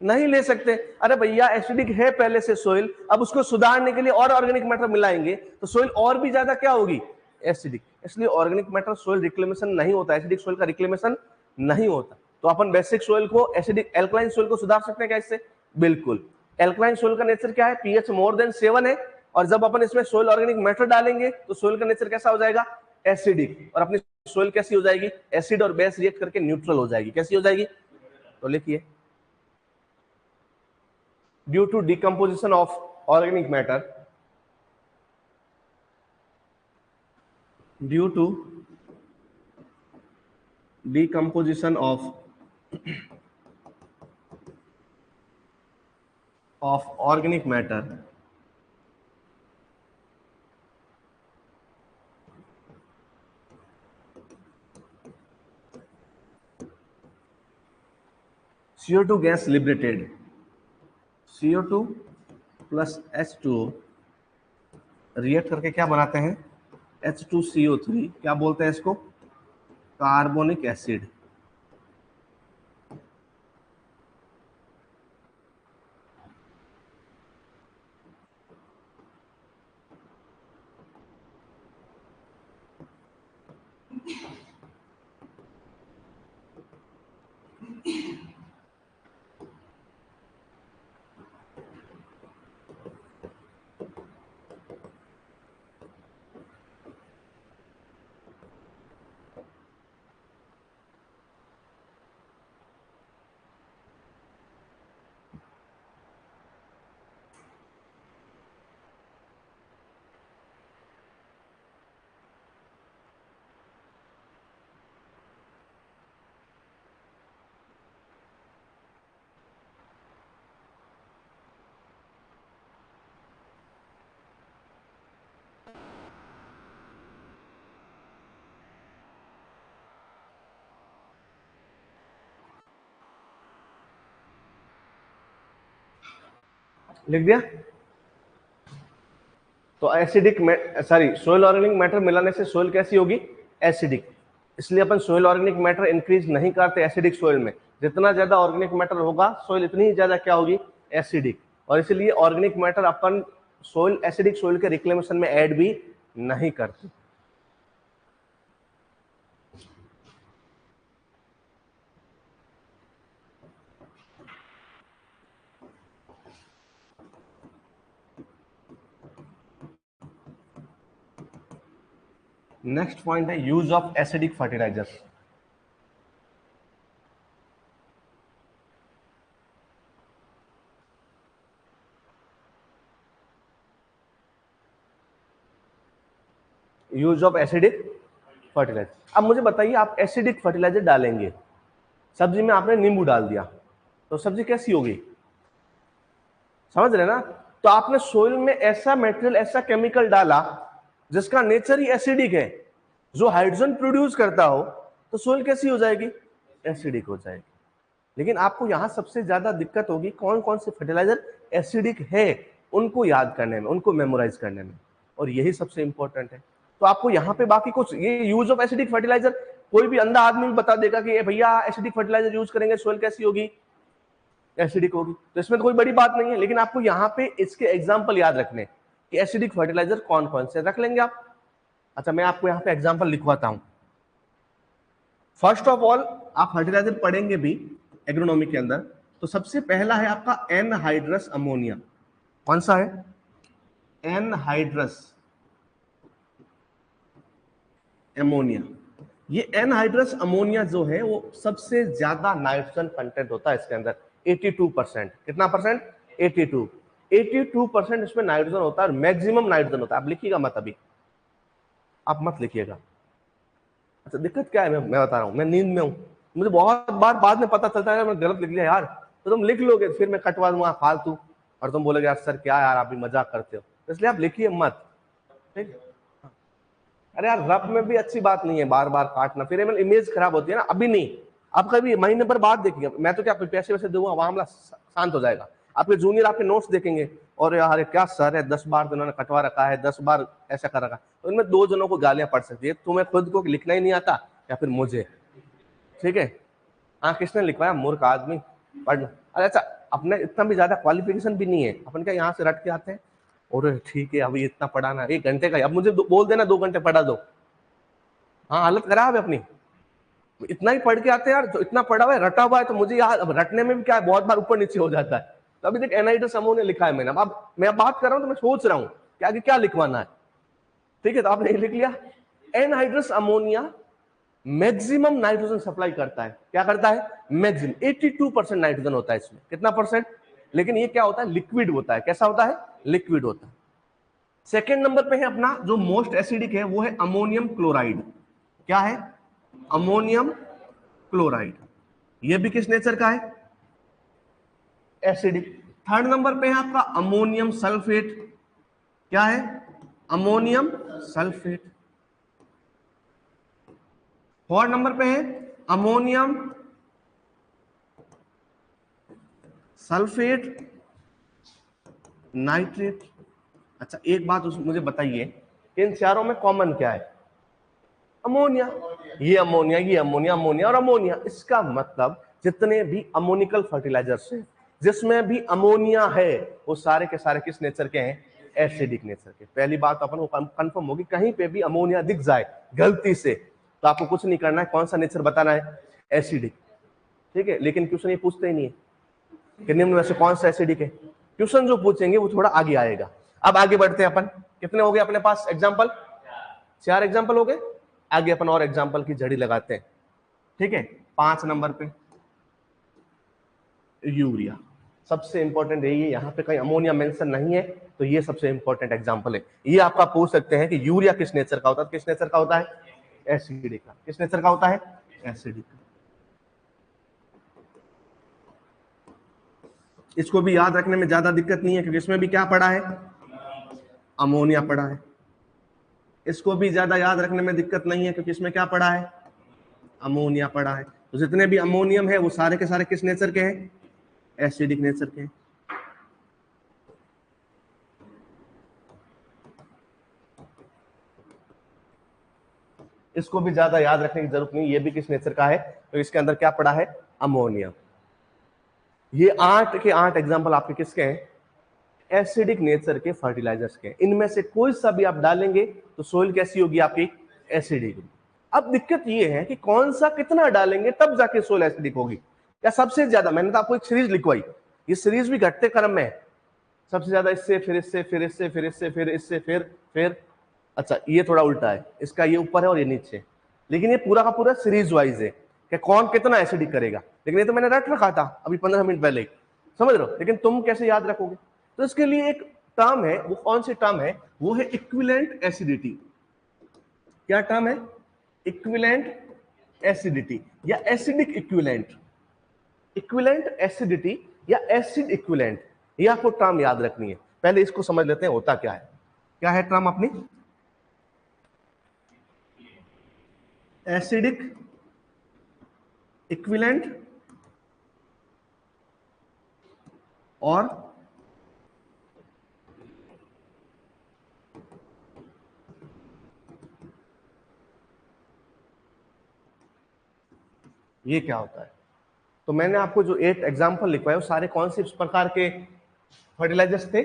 नहीं ले सकते। अरे भैया एसिडिक है पहले से सोइल, अब उसको सुधारने के लिए और ऑर्गेनिक मैटर मिलाएंगे तो सोइल और भी ज्यादा क्या होगी? एसिडिक। इसलिए ऑर्गेनिक मैटर सोइल रिक्लेमेशन नहीं होता, एसिडिक सोइल का रिक्लेमेशन नहीं होता। तो अपन बेसिक सोइल को, एसिडिक एल्कलाइन सोइल को सुधार सकते हैं क्या इससे? बिल्कुल। एल्कलाइन सोइल का नेचर क्या है? pH मोर देन 7 है। और जब अपन इसमें सोइल ऑर्गेनिक मैटर डालेंगे तो सोइल का नेचर कैसा हो जाएगा? एसिडिक। और अपनी सोइल कैसी हो जाएगी? एसिड और बेस रिएक्ट करके न्यूट्रल हो जाएगी। कैसी हो जाएगी? तो लिखिए, due to decomposition of organic matter, due to decomposition of organic matter, CO2 gas liberated, CO2 plus H2O react करके क्या बनाते हैं? H2CO3। क्या बोलते हैं इसको? Carbonic acid. लिख दिया? तो acidic, sorry, soil organic matter मिलाने से सोइल कैसी होगी? एसिडिक। इसलिए अपन सोइल ऑर्गेनिक मैटर इंक्रीज नहीं करते एसिडिक सोइल में। जितना ज्यादा ऑर्गेनिक मैटर होगा सोइल इतनी ही ज्यादा क्या होगी? एसिडिक। और इसलिए ऑर्गेनिक मैटर अपन सोइल, एसिडिक सोइल के रिक्लेमेशन में ऐड भी नहीं करते। नेक्स्ट पॉइंट है use of acidic fertilisers. Use of acidic fertiliser. अब मुझे बताइए, आप एसिडिक फर्टिलाइजर डालेंगे, सब्जी में आपने नींबू डाल दिया, तो सब्जी कैसी होगी, समझ रहे ना। तो आपने सोइल में ऐसा मटेरियल, ऐसा केमिकल डाला जिसका नेचर ही एसिडिक है, जो हाइड्रोजन प्रोड्यूस करता हो, तो सोइल कैसी हो जाएगी, एसिडिक हो जाएगी। लेकिन आपको यहां सबसे ज्यादा दिक्कत होगी कौन कौन से फर्टिलाइजर एसिडिक है उनको याद करने में, उनको मेमोराइज करने में, और यही सबसे इंपॉर्टेंट है। तो आपको यहाँ पे बाकी कुछ ये यूज ऑफ एसिडिक फर्टिलाइजर कोई भी अंधा आदमी भी बता देगा कि भैया एसिडिक फर्टिलाइजर यूज करेंगे सोइल कैसी होगी, एसिडिक होगी। तो इसमें तो कोई बड़ी बात नहीं है, लेकिन आपको यहाँ पे इसके एग्जाम्पल याद रखने कि एसिडिक फर्टिलाइजर कौन कौन से रख लेंगे आप। अच्छा, मैं आपको यहाँ पे एग्जाम्पल लिखवाता हूं। फर्स्ट ऑफ ऑल आप फर्टिलाइजर पढ़ेंगे भी एग्रोनॉमी के अंदर, तो सबसे पहला है आपका एनहाइड्रस अमोनिया। कौन सा है, एनहाइड्रस अमोनिया। ये एनहाइड्रस अमोनिया जो है वो सबसे ज्यादा नाइट्रोजन कंटेंट होता है इसके अंदर, 82%। कितना परसेंट, 82% इसमें नाइट्रोजन होता है, और मैक्सिमम नाइट्रोजन होता है। आप लिखिएगा मत, अभी आप मत लिखिएगा। अच्छा, दिक्कत क्या है, मैं बता रहा हूं, मैं नींद में हूं, मुझे बहुत बार बाद में पता चलता है मैं गलत लिख लिया यार, तो तुम लिख लोगे फिर मैं कटवा दूंगा फालतू, और तुम बोलोगे यार सर क्या यार आप भी मजाक करते हो, इसलिए आप लिखिए मत, ठीक। अरे यार रफ में भी अच्छी बात नहीं है बार बार काटना, फिर इमेज खराब होती है ना। अभी नहीं, आप कभी महीने भर बाद देखिए, मैं तो क्या पैसे वैसे दूंगा, वहां मामला शांत हो जाएगा। आपके जूनियर आपके नोट्स देखेंगे, और यार क्या सर है, 10 बार तो इन्होंने कटवा रखा है, 10 बार ऐसा कर रखा है, तो इनमें 2 जनों को गालियां पड़ सकती है, तुम्हें खुद को लिखना ही नहीं आता या फिर मुझे, ठीक है। हाँ, किसने लिखवाया, मूर्ख आदमी, पढ़। अरे अच्छा, अपने इतना भी ज्यादा क्वालिफिकेशन भी नहीं है, अपन क्या यहाँ से रट के आते हैं, और ठीक है अभी इतना पढ़ाना 1 घंटे का, अब मुझे बोल देना 2 घंटे पढ़ा दो, हाँ हालत खराब है अपनी। इतना ही पढ़ के आते हैं यार, जो इतना पढ़ा हुआ है रटा हुआ है, तो मुझे यार अब रटने में भी क्या है, बहुत बार ऊपर नीचे हो जाता है। तो अभी तक एनहाइड्रस अमोनिया लिखा है मैंने, अब मैं बात कर रहा हूं तो मैं सोच रहा हूं कि आगे क्या लिखवाना है, ठीक है। तो आपने लिख लिया, anhydrous ammonia maximum nitrogen supply करता है। क्या करता है, मैक्सिमम 82% नाइट्रोजन होता है इसमें, कितना परसेंट, लेकिन ये क्या होता है, लिक्विड होता है। कैसा होता है, लिक्विड होता है। सेकेंड नंबर पे है अपना जो मोस्ट एसिडिक है, वो है अमोनियम क्लोराइड। क्या है, अमोनियम क्लोराइड। ये भी किस नेचर का है, एसिडिक। थर्ड नंबर पे है आपका अमोनियम सल्फेट। क्या है, अमोनियम सल्फेट। फोर्थ नंबर पे है अमोनियम सल्फेट नाइट्रेट। अच्छा, एक बात मुझे बताइए, इन चारों में कॉमन क्या है, अमोनिया। ये अमोनिया, ये अमोनिया, अमोनिया और अमोनिया। इसका मतलब जितने भी अमोनिकल फर्टिलाइजर्स हैं जिसमें भी अमोनिया है, वो सारे के सारे किस नेचर के हैं, एसिडिक नेचर के। पहली बात अपन को कंफर्म होगी, कहीं पे भी अमोनिया दिख जाए गलती से, तो आपको कुछ नहीं करना है, कौन सा नेचर बताना है, एसिडिक, ठीक है। लेकिन क्वेश्चन ये पूछते ही नहीं है कि निम्न में से कौन सा एसिडिक है। क्वेश्चन जो पूछेंगे वो थोड़ा आगे आएगा। अब आगे बढ़ते हैं अपन, कितने हो गए अपने पास एग्जाम्पल, 4 एग्जाम्पल हो गए। आगे अपन और एग्जाम्पल की झड़ी लगाते हैं, ठीक है। 5 नंबर पे यूरिया, सबसे इंपॉर्टेंट है ये, यहां पे कहीं अमोनिया मेंशन नहीं है, तो ये सबसे इंपॉर्टेंट एग्जाम्पल है। ये आपका पूछ सकते हैं कि यूरिया किस नेचर का होता है, किस नेचर का होता है, एसिडिक का। किस नेचर का होता है, एसिडिक। इसको भी याद रखने में ज्यादा दिक्कत नहीं है, क्योंकि इसमें भी क्या पड़ा है, अमोनिया पड़ा है। इसको भी ज्यादा याद रखने में दिक्कत नहीं है, क्योंकि इसमें क्या पड़ा है, अमोनिया पड़ा है। तो जितने भी अमोनियम है वो सारे के सारे किस नेचर के हैं, एसिडिक नेचर के। इसको भी ज्यादा याद रखने की जरूरत नहीं, ये भी किस नेचर का है, तो इसके अंदर क्या पड़ा है, अमोनिया। ये 8 के 8 एग्जाम्पल आपके किसके हैं, एसिडिक नेचर के फर्टिलाइजर्स के। इनमें से कोई सा भी आप डालेंगे तो सोइल कैसी होगी आपकी, एसिडिक। अब दिक्कत ये है कि कौन सा कितना डालेंगे तब जाके सोइल एसिडिक होगी, या सबसे ज्यादा। मैंने तो आपको एक सीरीज लिखवाई, ये सीरीज भी घटते क्रम में है, सबसे ज्यादा इससे, फिर इससे, फिर इससे, फिर इससे, फिर इससे, फिर अच्छा ये थोड़ा उल्टा है, इसका ये ऊपर है और ये नीचे, लेकिन ये पूरा का पूरा सीरीज वाइज है कि कौन कितना एसिडिक करेगा। लेकिन ये तो मैंने रट रखा था अभी 15 मिनट पहले ही, समझ रहे हो। लेकिन तुम कैसे याद रखोगे, तो इसके लिए एक टर्म है, वो कौन सी टर्म है, वो है इक्विवेलेंट एसिडिटी। क्या टर्म है, इक्विवेलेंट एसिडिटी या एसिडिक इक्विवेलेंट। इक्विवेलेंट एसिडिटी या एसिड इक्विवेलेंट, ये आपको टर्म याद रखनी है। पहले इसको समझ लेते हैं होता क्या है। क्या है टर्म अपनी? एसिडिक इक्विवेलेंट और ये क्या होता है? तो मैंने आपको जो 8 एग्जांपल लिखवाए वो सारे कौन से प्रकार के फर्टिलाइजर्स थे?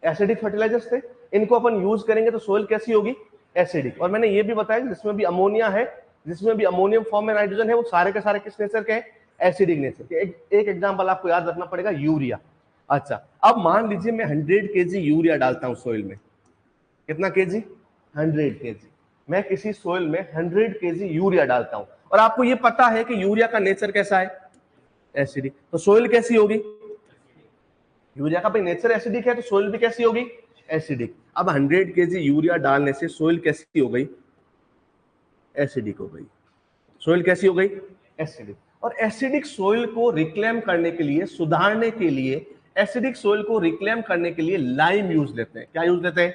एसिडिक फर्टिलाइजर्स थे। इनको अपन यूज करेंगे तो सोइल कैसी होगी? एसिडिक। और मैंने ये भी बताया कि जिसमें भी अमोनिया है, जिसमें भी अमोनियम फॉर्म में नाइट्रोजन है, वो सारे के सारे किस नेचर के हैं? एसिडिक नेचर के। एक एग्जांपल आपको याद रखना पड़ेगा, यूरिया। अच्छा, अब मान लीजिए मैं 100 केजी यूरिया डालता हूं सोइल में। कितना केजी? 100 केजी। मैं किसी सोइल में 100 केजी यूरिया डालता हूं और आपको ये पता है कि यूरिया का नेचर कैसा है? एसिडिक। तो सोइल कैसी होगी? यूरिया का भाई नेचर एसिडिक है, तो सोइल भी कैसी होगी? एसिडिक। अब 100 केजी यूरिया डालने से सोइल कैसी हो गई? एसिडिक हो गई। सोइल कैसी हो गई? एसिडिक। और एसिडिक सोइल को रिक्लेम करने के लिए, सुधारने के लिए, एसिडिक सोइल को रिक्लेम करने के लिए लाइम यूज लेते हैं। क्या यूज लेते हैं?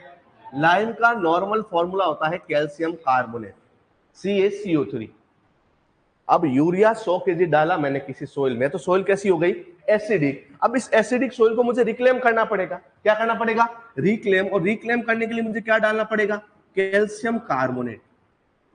लाइम का नॉर्मल फॉर्मूला होता है कैल्शियम कार्बोनेट, CaCO3। अब यूरिया 100 केजी डाला मैंने किसी सोइल में, तो सोइल कैसी हो गई? एसिडिक। अब इस एसिडिक सोइल को मुझे रिक्लेम करना पड़ेगा। क्या करना पड़ेगा? रिक्लेम। और रिक्लेम करने के लिए मुझे क्या डालना पड़ेगा? Calcium carbonate.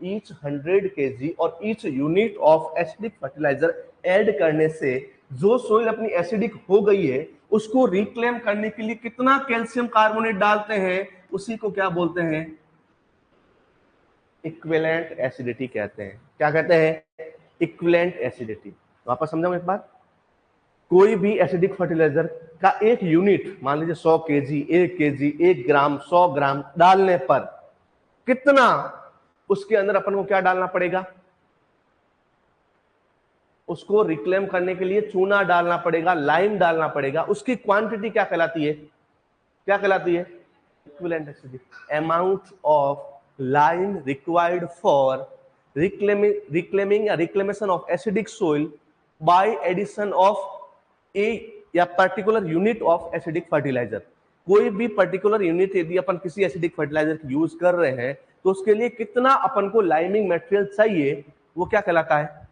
ईच 100 केजी और each unit of acidic fertiliser add करने से जो सोइल अपनी एसिडिक हो गई है उसको रिक्लेम करने के लिए कितना कैल्शियम कार्बोनेट डालते हैं, उसी को क्या बोलते हैं? इक्विवेलेंट एसिडिटी कहते हैं। क्या कहते हैं? Equivalent acidity. वापस समझाऊं एक बार। कोई भी एसिडिक फर्टिलाइजर का एक यूनिट, मान लीजिए 100 केजी, 1 केजी, 1 ग्राम, 100 ग्राम डालने पर कितना उसके अंदर अपन को क्या डालना पड़ेगा? उसको रिक्लेम करने के लिए चूना डालना पड़ेगा, लाइम डालना पड़ेगा। उसकी क्वांटिटी क्या कहलाती है? क्या कहलाती है? Equivalent acidic. Amount of lime required for reclaiming a reclamation of acidic soil by addition of a या particular unit of acidic fertiliser. कोई भी पर्टिकुलर यूनिट यदि अपन किसी एसिडिक फर्टिलाइजर यूज कर रहे हैं तो उसके लिए कितना अपन को लाइमिंग मटेरियल चाहिए, वो क्या कहलाता है?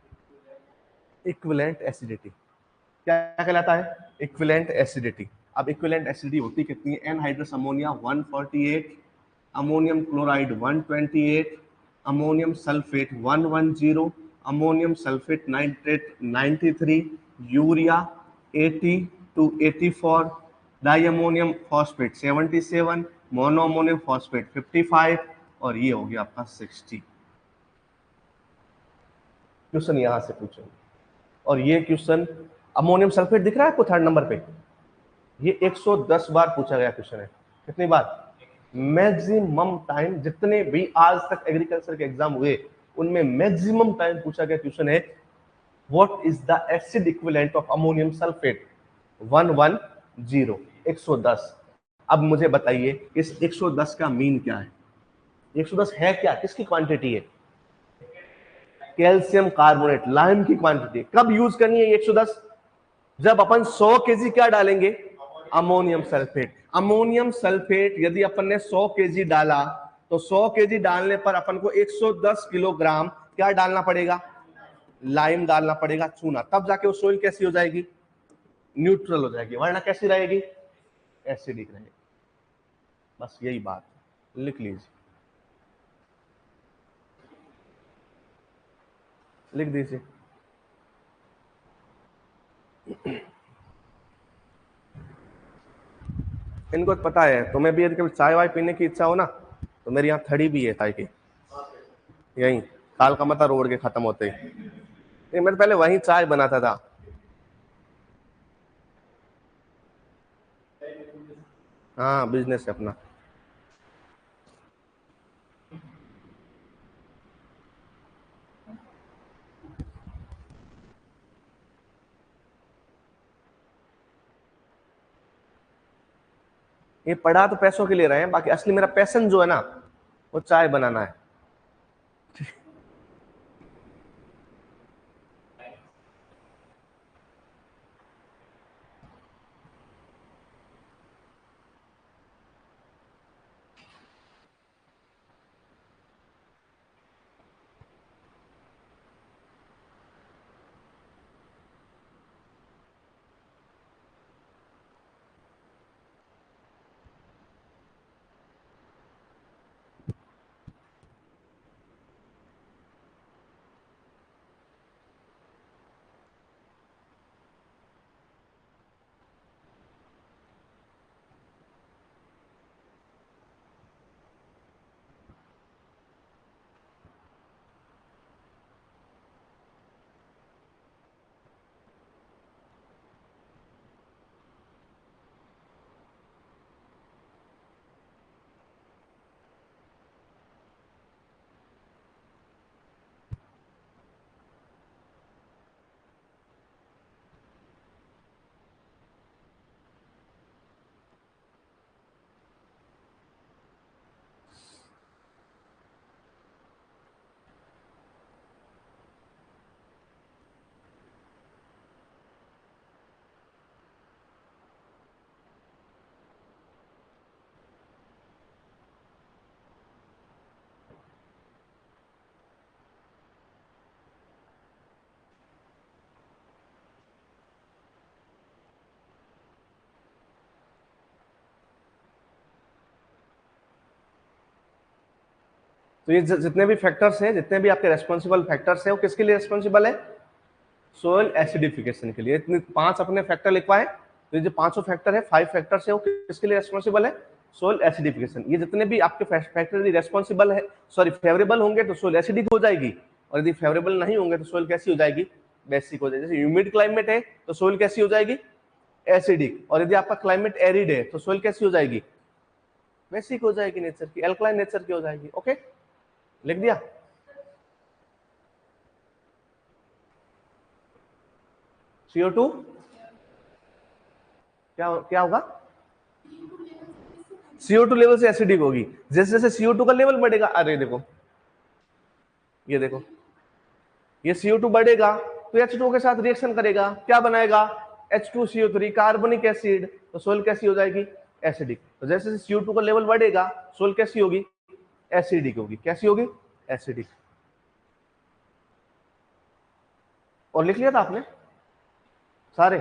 Equivalent acidity. क्या कहलाता है? Equivalent acidity. अब इक्विवेलेंट एसिडिटी होती कितनी है? Anhydrous ammonia 148, ammonium chloride 128, ammonium sulphate 110, ammonium sulphate nitrate 93, urea 80 to 84, diammonium phosphate 77, monoammonium phosphate 55 और ये हो गया आपका 60। क्वेश्चन यहां से पूछो। और ये क्वेश्चन अमोनियम सल्फेट दिख रहा है आपको थर्ड नंबर पे? ये 110 बार पूछा गया क्वेश्चन है। कितनी बार? मैक्सिमम टाइम जितने भी आज तक एग्रीकल्चर के एग्जाम हुए उनमें मैक्सिमम टाइम पूछा गया क्वेश्चन है, what is the acid equivalent of ammonium sulphate? 110, 110। अब मुझे बताइए इस 110 का मीन क्या है? 110 है क्या? किसकी क्वांटिटी है? कैल्शियम कार्बोनेट, लाइम की क्वांटिटी। कब यूज करनी है 110? जब अपन 100 केजी क्या डालेंगे? Ammonium sulphate. अमोनियम सल्फेट यदि अपन ने 100 केजी डाला तो 100 केजी डालने पर अपन को 110 किलोग्राम क्या डालना पड़ेगा? लाइम डालना पड़ेगा, चूना। तब जाके वो सोइल कैसी हो जाएगी? न्यूट्रल हो जाएगी, वरना कैसी रहेगी? एसिडिक रहेगी। बस यही बात, लिख लीजिए, लिख दीजिए। इनको पता है। तुम्हें भी यदि कभी चाय वाय पीने की इच्छा हो ना तो मेरे यहाँ थड़ी भी है चाय की, यही काल का मता रोड के खत्म होते ही। मैं पहले वहीं चाय बनाता था। हाँ, बिजनेस है अपना। ये पढ़ा तो पैसों के लिए रहे हैं, बाकी असली मेरा पैशन जो है ना वो चाय बनाना है। तो ये जितने भी फैक्टर्स हैं, जितने भी आपके रेस्पॉन्सिबल फैक्टर्स हैं, वो किसके लिए रेस्पॉन्सिबल है? सोइल एसिडिफिकेशन के लिए। इतने 5 अपने फैक्टर लिखवाए, तो ये जो 5 फैक्टर है, 5 फैक्टर्स है, वो किसके लिए रेस्पॉन्सिबल है? Soil acidification. ये जितने भी आपके फैक्टर यदि रेस्पॉन्सिबल है, सॉरी फेवरेबल होंगे तो सोइल एसिडिक हो जाएगी, और यदि फेवरेबल नहीं होंगे तो सोइल कैसी हो जाएगी? बेसिक हो जाएगी। जैसे ह्यूमिड क्लाइमेट है तो सोइल कैसी हो जाएगी? एसिडिक। और यदि आपका क्लाइमेट एरिड है तो सोइल कैसी हो जाएगी? बेसिक हो जाएगी, नेचर की, एल्कलाइन नेचर की हो जाएगी। ओके, लिख दिया? CO2 क्या क्या होगा? CO2 लेवल से एसिडिक होगी। जैसे जैसे CO2 का लेवल बढ़ेगा, अरे देखो, ये देखो, ये CO2 बढ़ेगा तो H2O के साथ रिएक्शन करेगा, क्या बनाएगा? H2CO3 कार्बनिक एसिड। तो सोल कैसी हो जाएगी? एसिडिक। तो जैसे जैसे CO2 का लेवल बढ़ेगा, सोल कैसी होगी? एसिडिक होगी। कैसी होगी? एसिडिक। और लिख लिया था आपने सारे?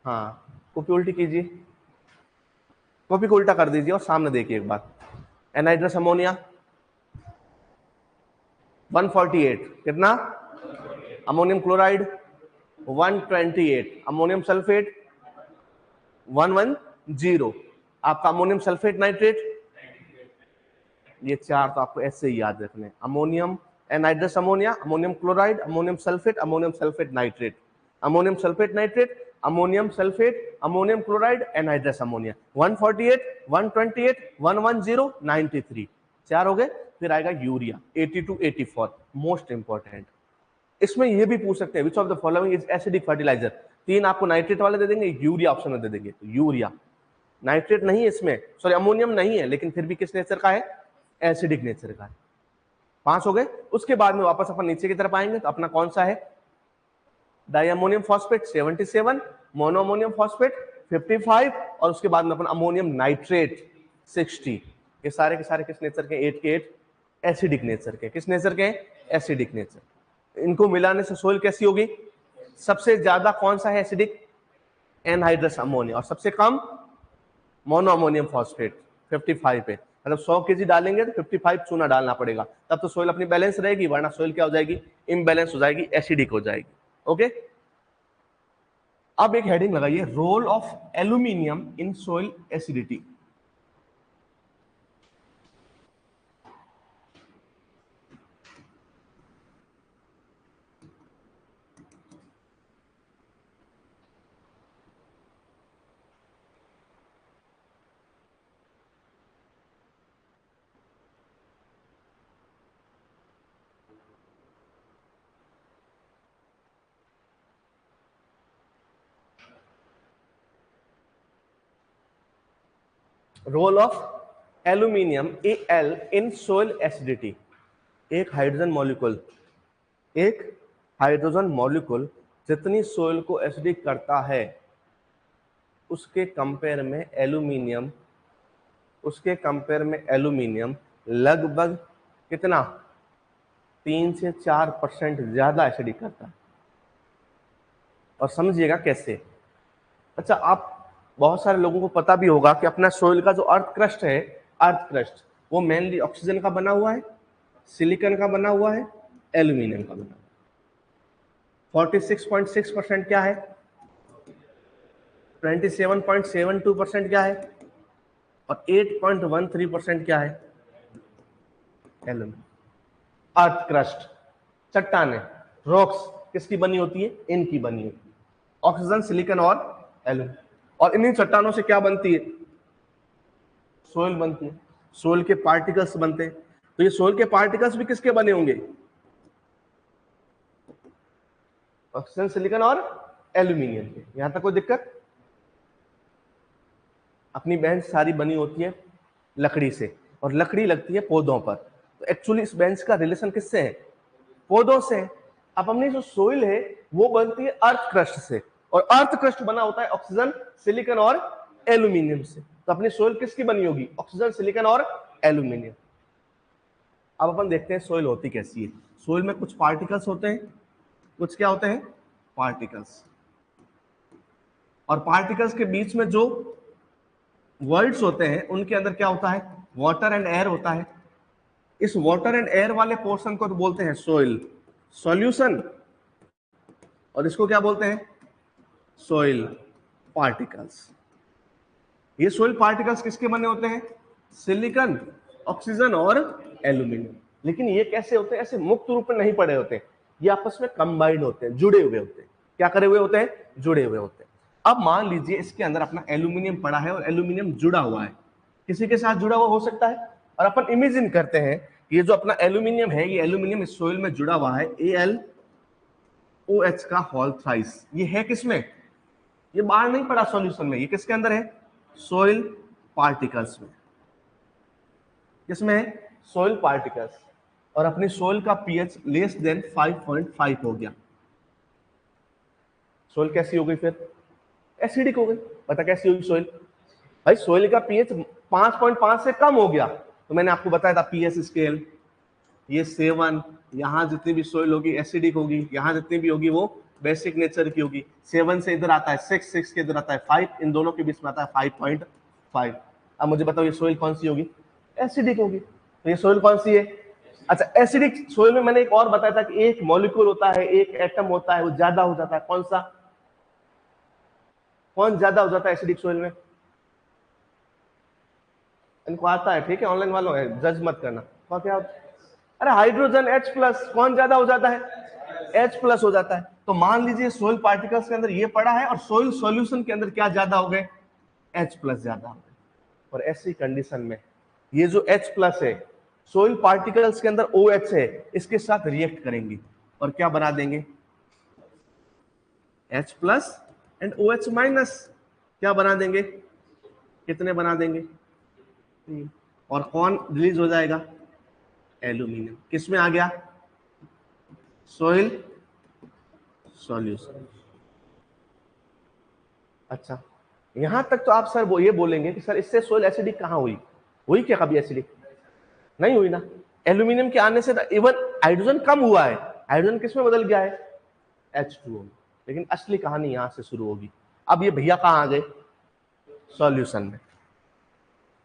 हाँ, कॉपी उल्टी कीजिए, कॉपी को उल्टा कर दीजिए और सामने देखिए एक बार। एनहाइड्रस अमोनिया 148, कितना? अमोनियम क्लोराइड 128, अमोनियम सल्फेट 110, आपका अमोनियम सल्फेट नाइट्रेट, ये 4 तो आपको ऐसे ही याद रखने। Ammonium anhydrous ammonia, ammonium chloride, ammonium sulphate nitrate, ammonium sulphate nitrate, ammonium sulphate, ammonium chloride, anhydrous ammonia. 148, 128, 110, 93, 4 हो गए। फिर आएगा यूरिया 82, 84, मोस्ट इंपॉर्टेंट। इसमें ये भी पूछ सकते हैं which of the following is acidic fertiliser. 3 आपको नाइट्रेट वाले दे देंगे, यूरिया ऑप्शन में दे देंगे। तो यूरिया, नाइट्रेट नहीं है इसमें, सॉरी अमोनियम नहीं है, लेकिन फिर भी किस नेचर का है? एसिडिक नेचर का है। 5 हो गए। उसके बाद में वापस अपन नीचे की तरफ आएंगे तो अपना कौन सा है? डाइअमोनियम फॉस्फेट 77, मोनोअमोनियम फॉस्फेट 55, और उसके बाद में अपन अमोनियम नाइट्रेट 60। ये सारे के सारे किस नेचर के? 8 के 8 एसिडिक नेचर के। किस नेचर के? Acidic nature. इनको मिलाने से सोइल कैसी होगी? सबसे ज्यादा कौन सा है एसिडिक? एनहाइड्रस अमोनिया, और सबसे कम मोनो अमोनियम फॉस्फेट 55 पे। मतलब 100 केजी डालेंगे तो 55 चूना डालना पड़ेगा, तब तो सोइल अपनी बैलेंस रहेगी, वरना सोइल क्या हो जाएगी? इम्बैलेंस हो जाएगी, एसिडिक हो जाएगी। ओके, अब एक हेडिंग लगाइए, role of aluminium in soil acidity. Role of aluminium Al in soil acidity. एक हाइड्रोजन मॉलिक्यूल, एक हाइड्रोजन मॉलिक्यूल जितनी सोइल को एसिडिक करता है, उसके कंपेयर में एल्यूमिनियम, उसके कंपेयर में एल्यूमिनियम लगभग कितना? 3 से 4% ज्यादा एसिडिक करता है। और समझिएगा कैसे। अच्छा, आप बहुत सारे लोगों को पता भी होगा कि अपना सोइल का जो अर्थ क्रस्ट है, अर्थ क्रस्ट, वो मेनली ऑक्सीजन का बना हुआ है, सिलिकॉन का बना हुआ है, एल्यूमिनियम का बना हुआ है। 46.6% क्या है? 27.72% क्या है? और 8.13% क्या है? एल्यूमिनियम। अर्थ क्रस्ट, चट्टाने, रॉक्स किसकी बनी होती है? इनकी बनी होती है, ऑक्सीजन, सिलिकॉन और एल्यूमिनियम। और इन्हीं चट्टानों से क्या बनती है? सोइल बनती है, सोइल के पार्टिकल्स बनते हैं। तो ये सोइल के पार्टिकल्स भी किसके बने होंगे? ऑक्सीजन, सिलिकॉन और एल्यूमिनियम के। यहां तक कोई दिक्कत? अपनी बेंच सारी बनी होती है लकड़ी से, और लकड़ी लगती है पौधों पर। तो एक्चुअली इस बेंच का रिलेशन किससे है? पौधों से। अब अपनी जो सोइल है वो बनती है अर्थ क्रस्ट से, और अर्थ क्रस्ट बना होता है ऑक्सीजन, सिलिकॉन और एल्यूमिनियम से। तो अपनी सोइल किसकी बनी होगी? ऑक्सीजन, सिलिकॉन और एल्यूमिनियम। अब अपन देखते हैं सोइल होती कैसी है। सोइल में कुछ पार्टिकल्स होते हैं, कुछ क्या होते हैं? पार्टिकल्स। और पार्टिकल्स के बीच में जो वर्ड्स होते हैं उनके अंदर क्या होता है? वाटर एंड एयर होता है। इस वाटर एंड एयर वाले पोर्शन को तो बोलते हैं सोइल सॉल्यूशन, और इसको क्या बोलते हैं? Soil particles. ये सोइल पार्टिकल्स किसके बने होते हैं? सिलिकॉन, ऑक्सीजन और एल्यूमिनियम। लेकिन ये कैसे होते हैं? ऐसे मुक्त रूप में नहीं पड़े होते, ये आपस में कंबाइंड होते हैं, जुड़े हुए होते हैं। क्या करे हुए होते हैं? जुड़े हुए होते हैं। अब मान लीजिए इसके अंदर अपना एल्यूमिनियम पड़ा है और एल्यूमिनियम जुड़ा हुआ है, किसी के साथ जुड़ा हुआ हो सकता है। और अपन इमेजिन करते हैं कि ये जो अपना एल्यूमिनियम है, ये एल्यूमिनियम इस सोइल में जुड़ा हुआ है, AlOH का होल थ्राइस। ये है किसमें? ये बाहर नहीं पड़ा सॉल्यूशन में, ये किसके अंदर है? सोइल पार्टिकल्स में। किसमें है? Soil particles. और अपनी सोइल का पीएच लेस देन 5.5 हो गया। सोइल कैसी हो गई फिर? एसिडिक हो गई। पता कैसी होगी सोइल? भाई सोइल का पीएच 5.5 से कम हो गया, तो मैंने आपको बताया था पीएच स्केल, ये 7, यहां जितनी भी सोइल होगी एसिडिक होगी, यहां जितनी भी होगी वो बेसिक नेचर की होगी। 7 से इधर आता है 6, 6 के इधर आता है 5, इन दोनों के बीच में आता है 5.5। अब मुझे बताओ ये सोइल कौन सी होगी? एसिडिक होगी। तो ये सोइल कौन सी है? अच्छा, एसिडिक सोइल में मैंने एक और बताया था कि एक मॉलिक्यूल होता है, एक एटम होता है, वो ज्यादा हो जाता है। कौन सा? कौन ज्यादा हो जाता है एसिडिक सोइल में? इनको आता है, ठीक है, ऑनलाइन वालों है, जज मत करना। क्या? अरे हाइड्रोजन H+। कौन ज्यादा हो जाता है? H+ हो जाता है। तो मान लीजिए सोइल पार्टिकल्स के अंदर ये पड़ा है और सोइल सॉल्यूशन के अंदर क्या ज्यादा हो गए? H+ ज्यादा हो गए। और ऐसी कंडीशन में ये जो H+ है, सोइल पार्टिकल्स के अंदर OH है, इसके साथ रिएक्ट करेंगे और क्या बना देंगे? H+ and OH-। क्या बना देंगे? कितने बना देंगे? और कौन रिलीज हो जाएगा? एल्यूमिनियम। किसमें आ गया? Soil solution. अच्छा, यहां तक तो आप सर वो ये बोलेंगे कि सर इससे सोइल एसिडिक कहां हुई? हुई क्या कभी एसिडिक? नहीं हुई ना। एल्यूमिनियम के आने से इवन हाइड्रोजन कम हुआ है। हाइड्रोजन किसमें बदल गया है? H2O। लेकिन असली कहानी यहां से शुरू होगी। अब ये भैया कहां आ गए? सॉल्यूशन में।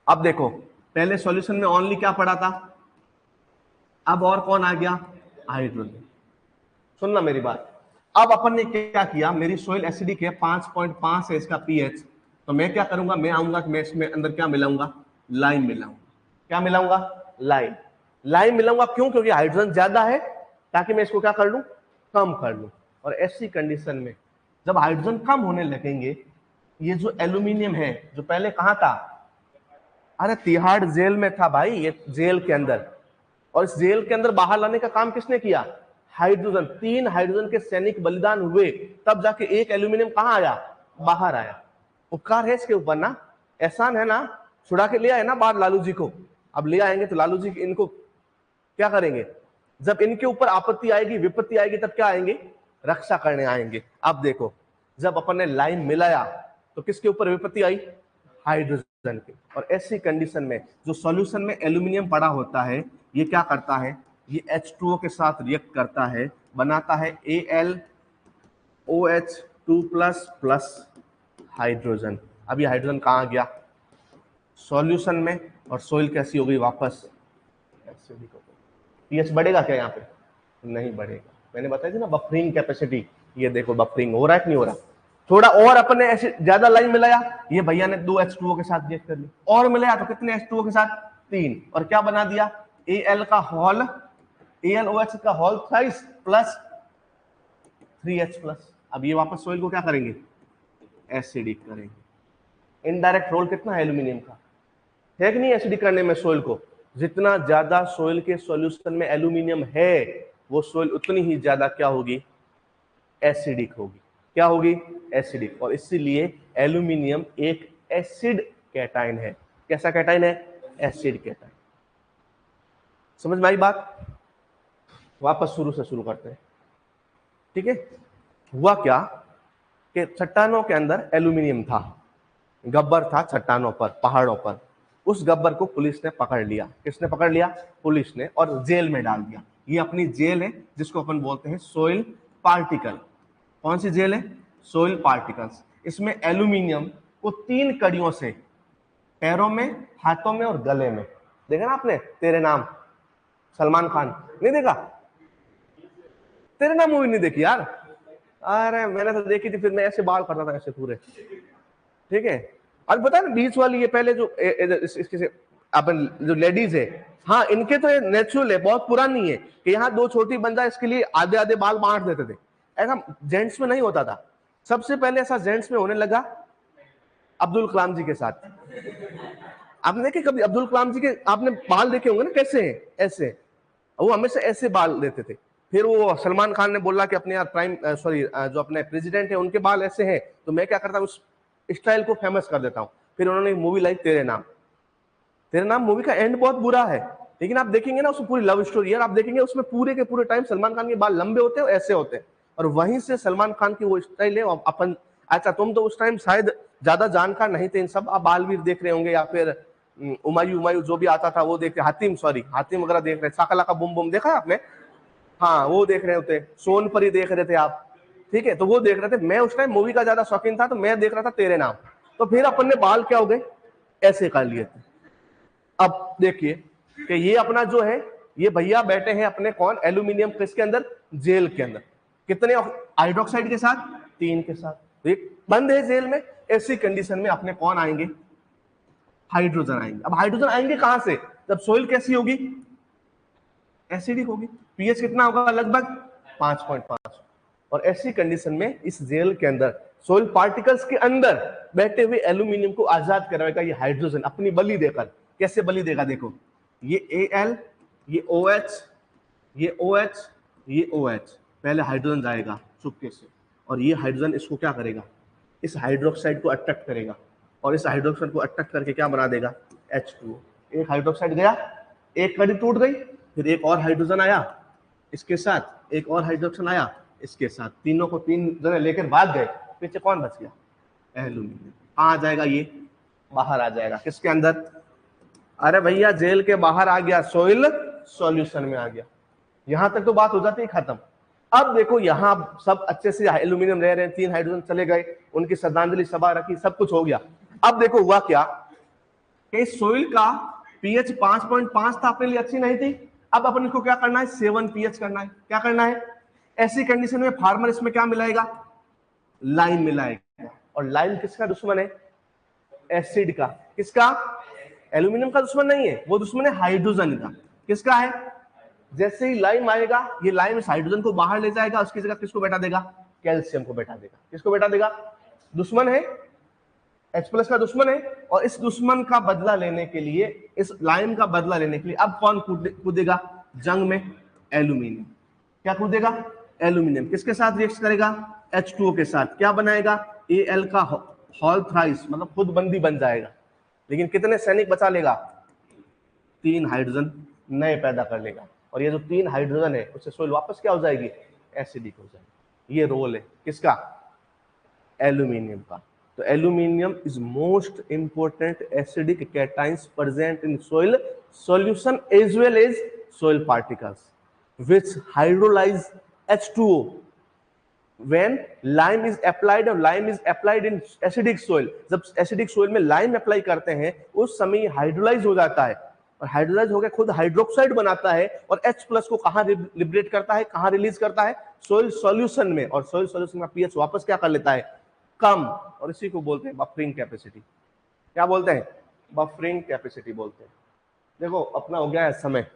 अब देखो, पहले सॉल्यूशन में ओनली क्या पड़ा था, अब और कौन आ गया? हाइड्रोजन। सुनना मेरी बात। अब अपन ने क्या किया, मेरी सोइल एसिडिक है, 5.5 है इसका पीएच, तो मैं क्या करूंगा, मैं आऊंगा कि मैं इसमें अंदर क्या मिलाऊंगा? लाइम मिलाऊंगा। क्या मिलाऊंगा? लाइम। लाइम मिलाऊंगा क्यों? क्योंकि हाइड्रोजन ज्यादा है, ताकि मैं इसको क्या कर लूं? कम कर लूं। और ऐसी कंडीशन में जब हाइड्रोजन कम होने लगेंगे, ये जो एल्यूमिनियम है जो पहले कहां था? अरे तिहाड़ जेल में था भाई, ये जेल के अंदर। और इस जेल के अंदर बाहर लाने का काम किसने किया? हाइड्रोजन। 3 हाइड्रोजन के सैनिक बलिदान हुए, तब जाके एक एल्यूमिनियम कहां आया? बाहर आया। उपकार है इसके ऊपर ना, एहसान है ना, छुड़ा के लिया है ना बाहर लालू जी को। अब ले आएंगे तो लालू जी इनको क्या करेंगे? जब इनके ऊपर आपत्ति आएगी, विपत्ति आएगी, तब क्या आएंगे? रक्षा करने आएंगे। अब देखो, जब अपन ने लाइम मिलाया तो किसके ऊपर विपत्ति आई? हाइड्रोजन के। और ऐसी कंडीशन में जो सॉल्यूशन में एल्यूमिनियम पड़ा होता है, ये क्या करता है? ये H2O के साथ रिएक्ट करता है, बनाता है AlOH2+ हाइड्रोजन। अब ये हाइड्रोजन कहां गया? सॉल्यूशन में। और सोइल कैसी हो गई? वापस एसिडिक हो गई। पीएच बढ़ेगा क्या यहाँ पे? नहीं बढ़ेगा। मैंने बताया थी ना बफरिंग कैपेसिटी, ये देखो बफरिंग हो रहा है कि नहीं हो रहा? थोड़ा और अपन ने ऐसे ज्यादा लाइन मिलाया, ये भैया ने 2 H2O के साथ रिएक्ट कर लिया, और मिलाया तो कितने H2O के साथ? 3। और क्या बना दिया? AlOH का होल थ्राइस प्लस 3H+। अब ये वापस सोइल को क्या करेंगे? एसिडिक करेंगे। इनडायरेक्ट रोल कितना है एल्यूमिनियम का? है कि नहीं एसिडिक करने में सोइल को? जितना ज्यादा सोइल के सॉल्यूशन में एल्यूमिनियम है, वो सोइल उतनी ही ज्यादा क्या होगी? एसिडिक होगी। क्या होगी? एसिडिक। और इसीलिए एल्यूमिनियम एक एसिड कैटाइन है। कैसा कैटाइन है? Acid cation. समझ में आई बात? वापस शुरू से शुरू करते हैं, ठीक है। हुआ क्या कि चट्टानों के अंदर एल्यूमिनियम था, गब्बर था चट्टानों पर, पहाड़ों पर। उस गब्बर को पुलिस ने पकड़ लिया। किसने पकड़ लिया? पुलिस ने, और जेल में डाल दिया। ये अपनी जेल है जिसको अपन बोलते हैं सोइल पार्टिकल। कौन सी जेल है? Soil particles. इसमें एल्यूमिनियम को 3 कड़ियों से, पैरों में, हाथों में और गले में, देखा ना आपने तेरे नाम, सलमान खान, नहीं देखा? तेरे नाम मूवी नहीं देखी यार? अरे मैंने तो देखी थी, फिर मैं ऐसे बाल करता था ऐसे पूरे, ठीक है। अब पता है बीच वाली ये पहले जो इसके अपन जो लेडीज है, हाँ इनके तो ये नेचुरल है, बहुत पुरानी है कि यहाँ दो छोटी बन जाए इसके लिए आधे आधे बाल बांट देते थे। ऐसा जेंट्स में नहीं होता था। सबसे पहले ऐसा जेंट्स में होने लगा अब्दुल कलाम जी के साथ। आपने देखे कभी अब्दुल कलाम जी के? आपने बाल देखे होंगे ना कैसे हैं, ऐसे, वो हमेशा ऐसे बाल देते थे। फिर वो सलमान खान ने बोला कि अपने यार जो अपने प्रेसिडेंट है उनके बाल ऐसे हैं, तो मैं क्या करता हूँ उस स्टाइल को फेमस कर देता हूँ। फिर उन्होंने मूवी लाई तेरे नाम। तेरे नाम मूवी का एंड बहुत बुरा है, लेकिन आप देखेंगे ना उसमें पूरी लव स्टोरी है, आप देखेंगे उसमें पूरे के पूरे टाइम सलमान खान के बाल लंबे होते हैं, ऐसे होते हैं, और वहीं से सलमान खान की वो स्टाइल है। अपन, अच्छा तुम तो उस टाइम शायद ज्यादा जानकार नहीं थे इन सब, आप बालवीर देख रहे होंगे या फिर उमायू जो भी आता था वो देख रहे, हातिम वगैरह देख रहे, साका लाका बूम बूम देखा है आपने? हाँ वो देख रहे होते, सोनपरी देख रहे थे आप, ठीक है, तो वो देख रहे थे। मैं उस टाइम मूवी का ज्यादा शौकीन था, तो मैं देख रहा था तेरे नाम। तो फिर अपन ने बाल क्या हो गए, ऐसे कर लिए थे। अब देखिए कि ये अपना जो है, ये भैया बैठे हैं अपने कौन, एल्यूमिनियम किसके अंदर, जेल के अंदर। कितने हाइड्रोक्साइड के साथ, 3 के साथ। तो एक बंद है जेल में, ऐसी कंडीशन में अपने कौन आएंगे, हाइड्रोजन आएंगे। अब हाइड्रोजन आएंगे कहां से, जब सोइल कैसी होगी, एसिडिक होगी। पीएच कितना होगा, लगभग 5.5। और ऐसी कंडीशन में इस जेल के अंदर सोइल पार्टिकल्स के अंदर बैठे हुए एल्यूमिनियम को आजाद करवाएगा ये हाइड्रोजन अपनी बलि देकर। कैसे बलि देगा, देखो ये Al, ये OH, ये OH, ये OH, पहले हाइड्रोजन जाएगा चुपके से, और ये हाइड्रोजन इसको क्या करेगा, इस हाइड्रोक्साइड को अट्रैक्ट करेगा, और इस हाइड्रोक्साइड को अट्रैक्ट करके क्या बना देगा, H2O। एक हाइड्रोक्साइड गया, एक कड़ी टूट गई, फिर एक और हाइड्रोजन आया इसके साथ, एक और हाइड्रोजन आया इसके साथ, तीनों को 3 जने लेकर भाग गए, पीछे कौन बच गया, एल्यूमिनियम। कहां जाएगा ये, बाहर आ जाएगा, किसके अंदर, अरे भैया जेल के बाहर आ गया, सोइल सॉल्यूशन में आ गया। यहां तक तो बात हो जाती है खत्म। अब देखो यहां सब अच्छे से एल्यूमिनियम रह रहे हैं, 3 हाइड्रोजन चले गए, उनकी श्रद्धांजलि सभा रखी, सब कुछ हो गया। अब देखो हुआ क्या कि सोइल का पीएच 5.5 था, अपने लिए अच्छी नहीं थी। अब अपन को क्या करना है, 7 पीएच करना है। क्या करना है, ऐसी कंडीशन में फार्मर इसमें क्या मिलाएगा, लाइम मिलाएगा। और लाइम किसका दुश्मन है, एसिड का। किसका, एल्यूमिनियम का दुश्मन नहीं है, वो दुश्मन है हाइड्रोजन का। किसका है, जैसे ही लाइम आएगा, ये लाइम इस हाइड्रोजन को बाहर ले जाएगा, उसकी जगह किसको बैठा देगा, कैल्शियम को बैठा देगा। किसको बैठा देगा, दुश्मन है, H+ का दुश्मन है, और इस दुश्मन का बदला लेने के लिए, इस लाइम का बदला लेने के लिए अब कौन कूदेगा जंग में, एल्यूमिनियम। क्या कूदेगा, एल्यूमिनियम। किसके साथ रिएक्ट करेगा, H2O के साथ। क्या बनाएगा, Al का होल थ्राइस, मतलब खुद बंदी बन जाएगा। लेकिन कितने सैनिक बचा लेगा, 3 हाइड्रोजन नए पैदा कर लेगा, और ये जो 3 हाइड्रोजन है उससे सोइल वापस क्या हो जाएगी, एसिडिक हो जाएगी। ये रोल है किसका, एल्यूमिनियम का। तो aluminium is most important acidic cations present in soil solution as well as soil particles which hydrolyze H2O when lime is applied, और lime is applied in acidic soil। जब acidic soil में lime अप्लाई करते हैं उस समय हाइड्रोलाइज हो जाता है, और हाइड्रोलाइज होकर खुद हाइड्रोक्साइड बनाता है, और H+ को कहां लिबरेट करता है, कहां रिलीज करता है, सोइल सॉल्यूशन में। और सोइल सॉल्यूशन का पीएच वापस क्या कर लेता है, कम, और इसी को बोलते हैं बफरिंग कैपेसिटी। क्या बोलते हैं, बफरिंग कैपेसिटी बोलते हैं। देखो अपना हो गया है समय,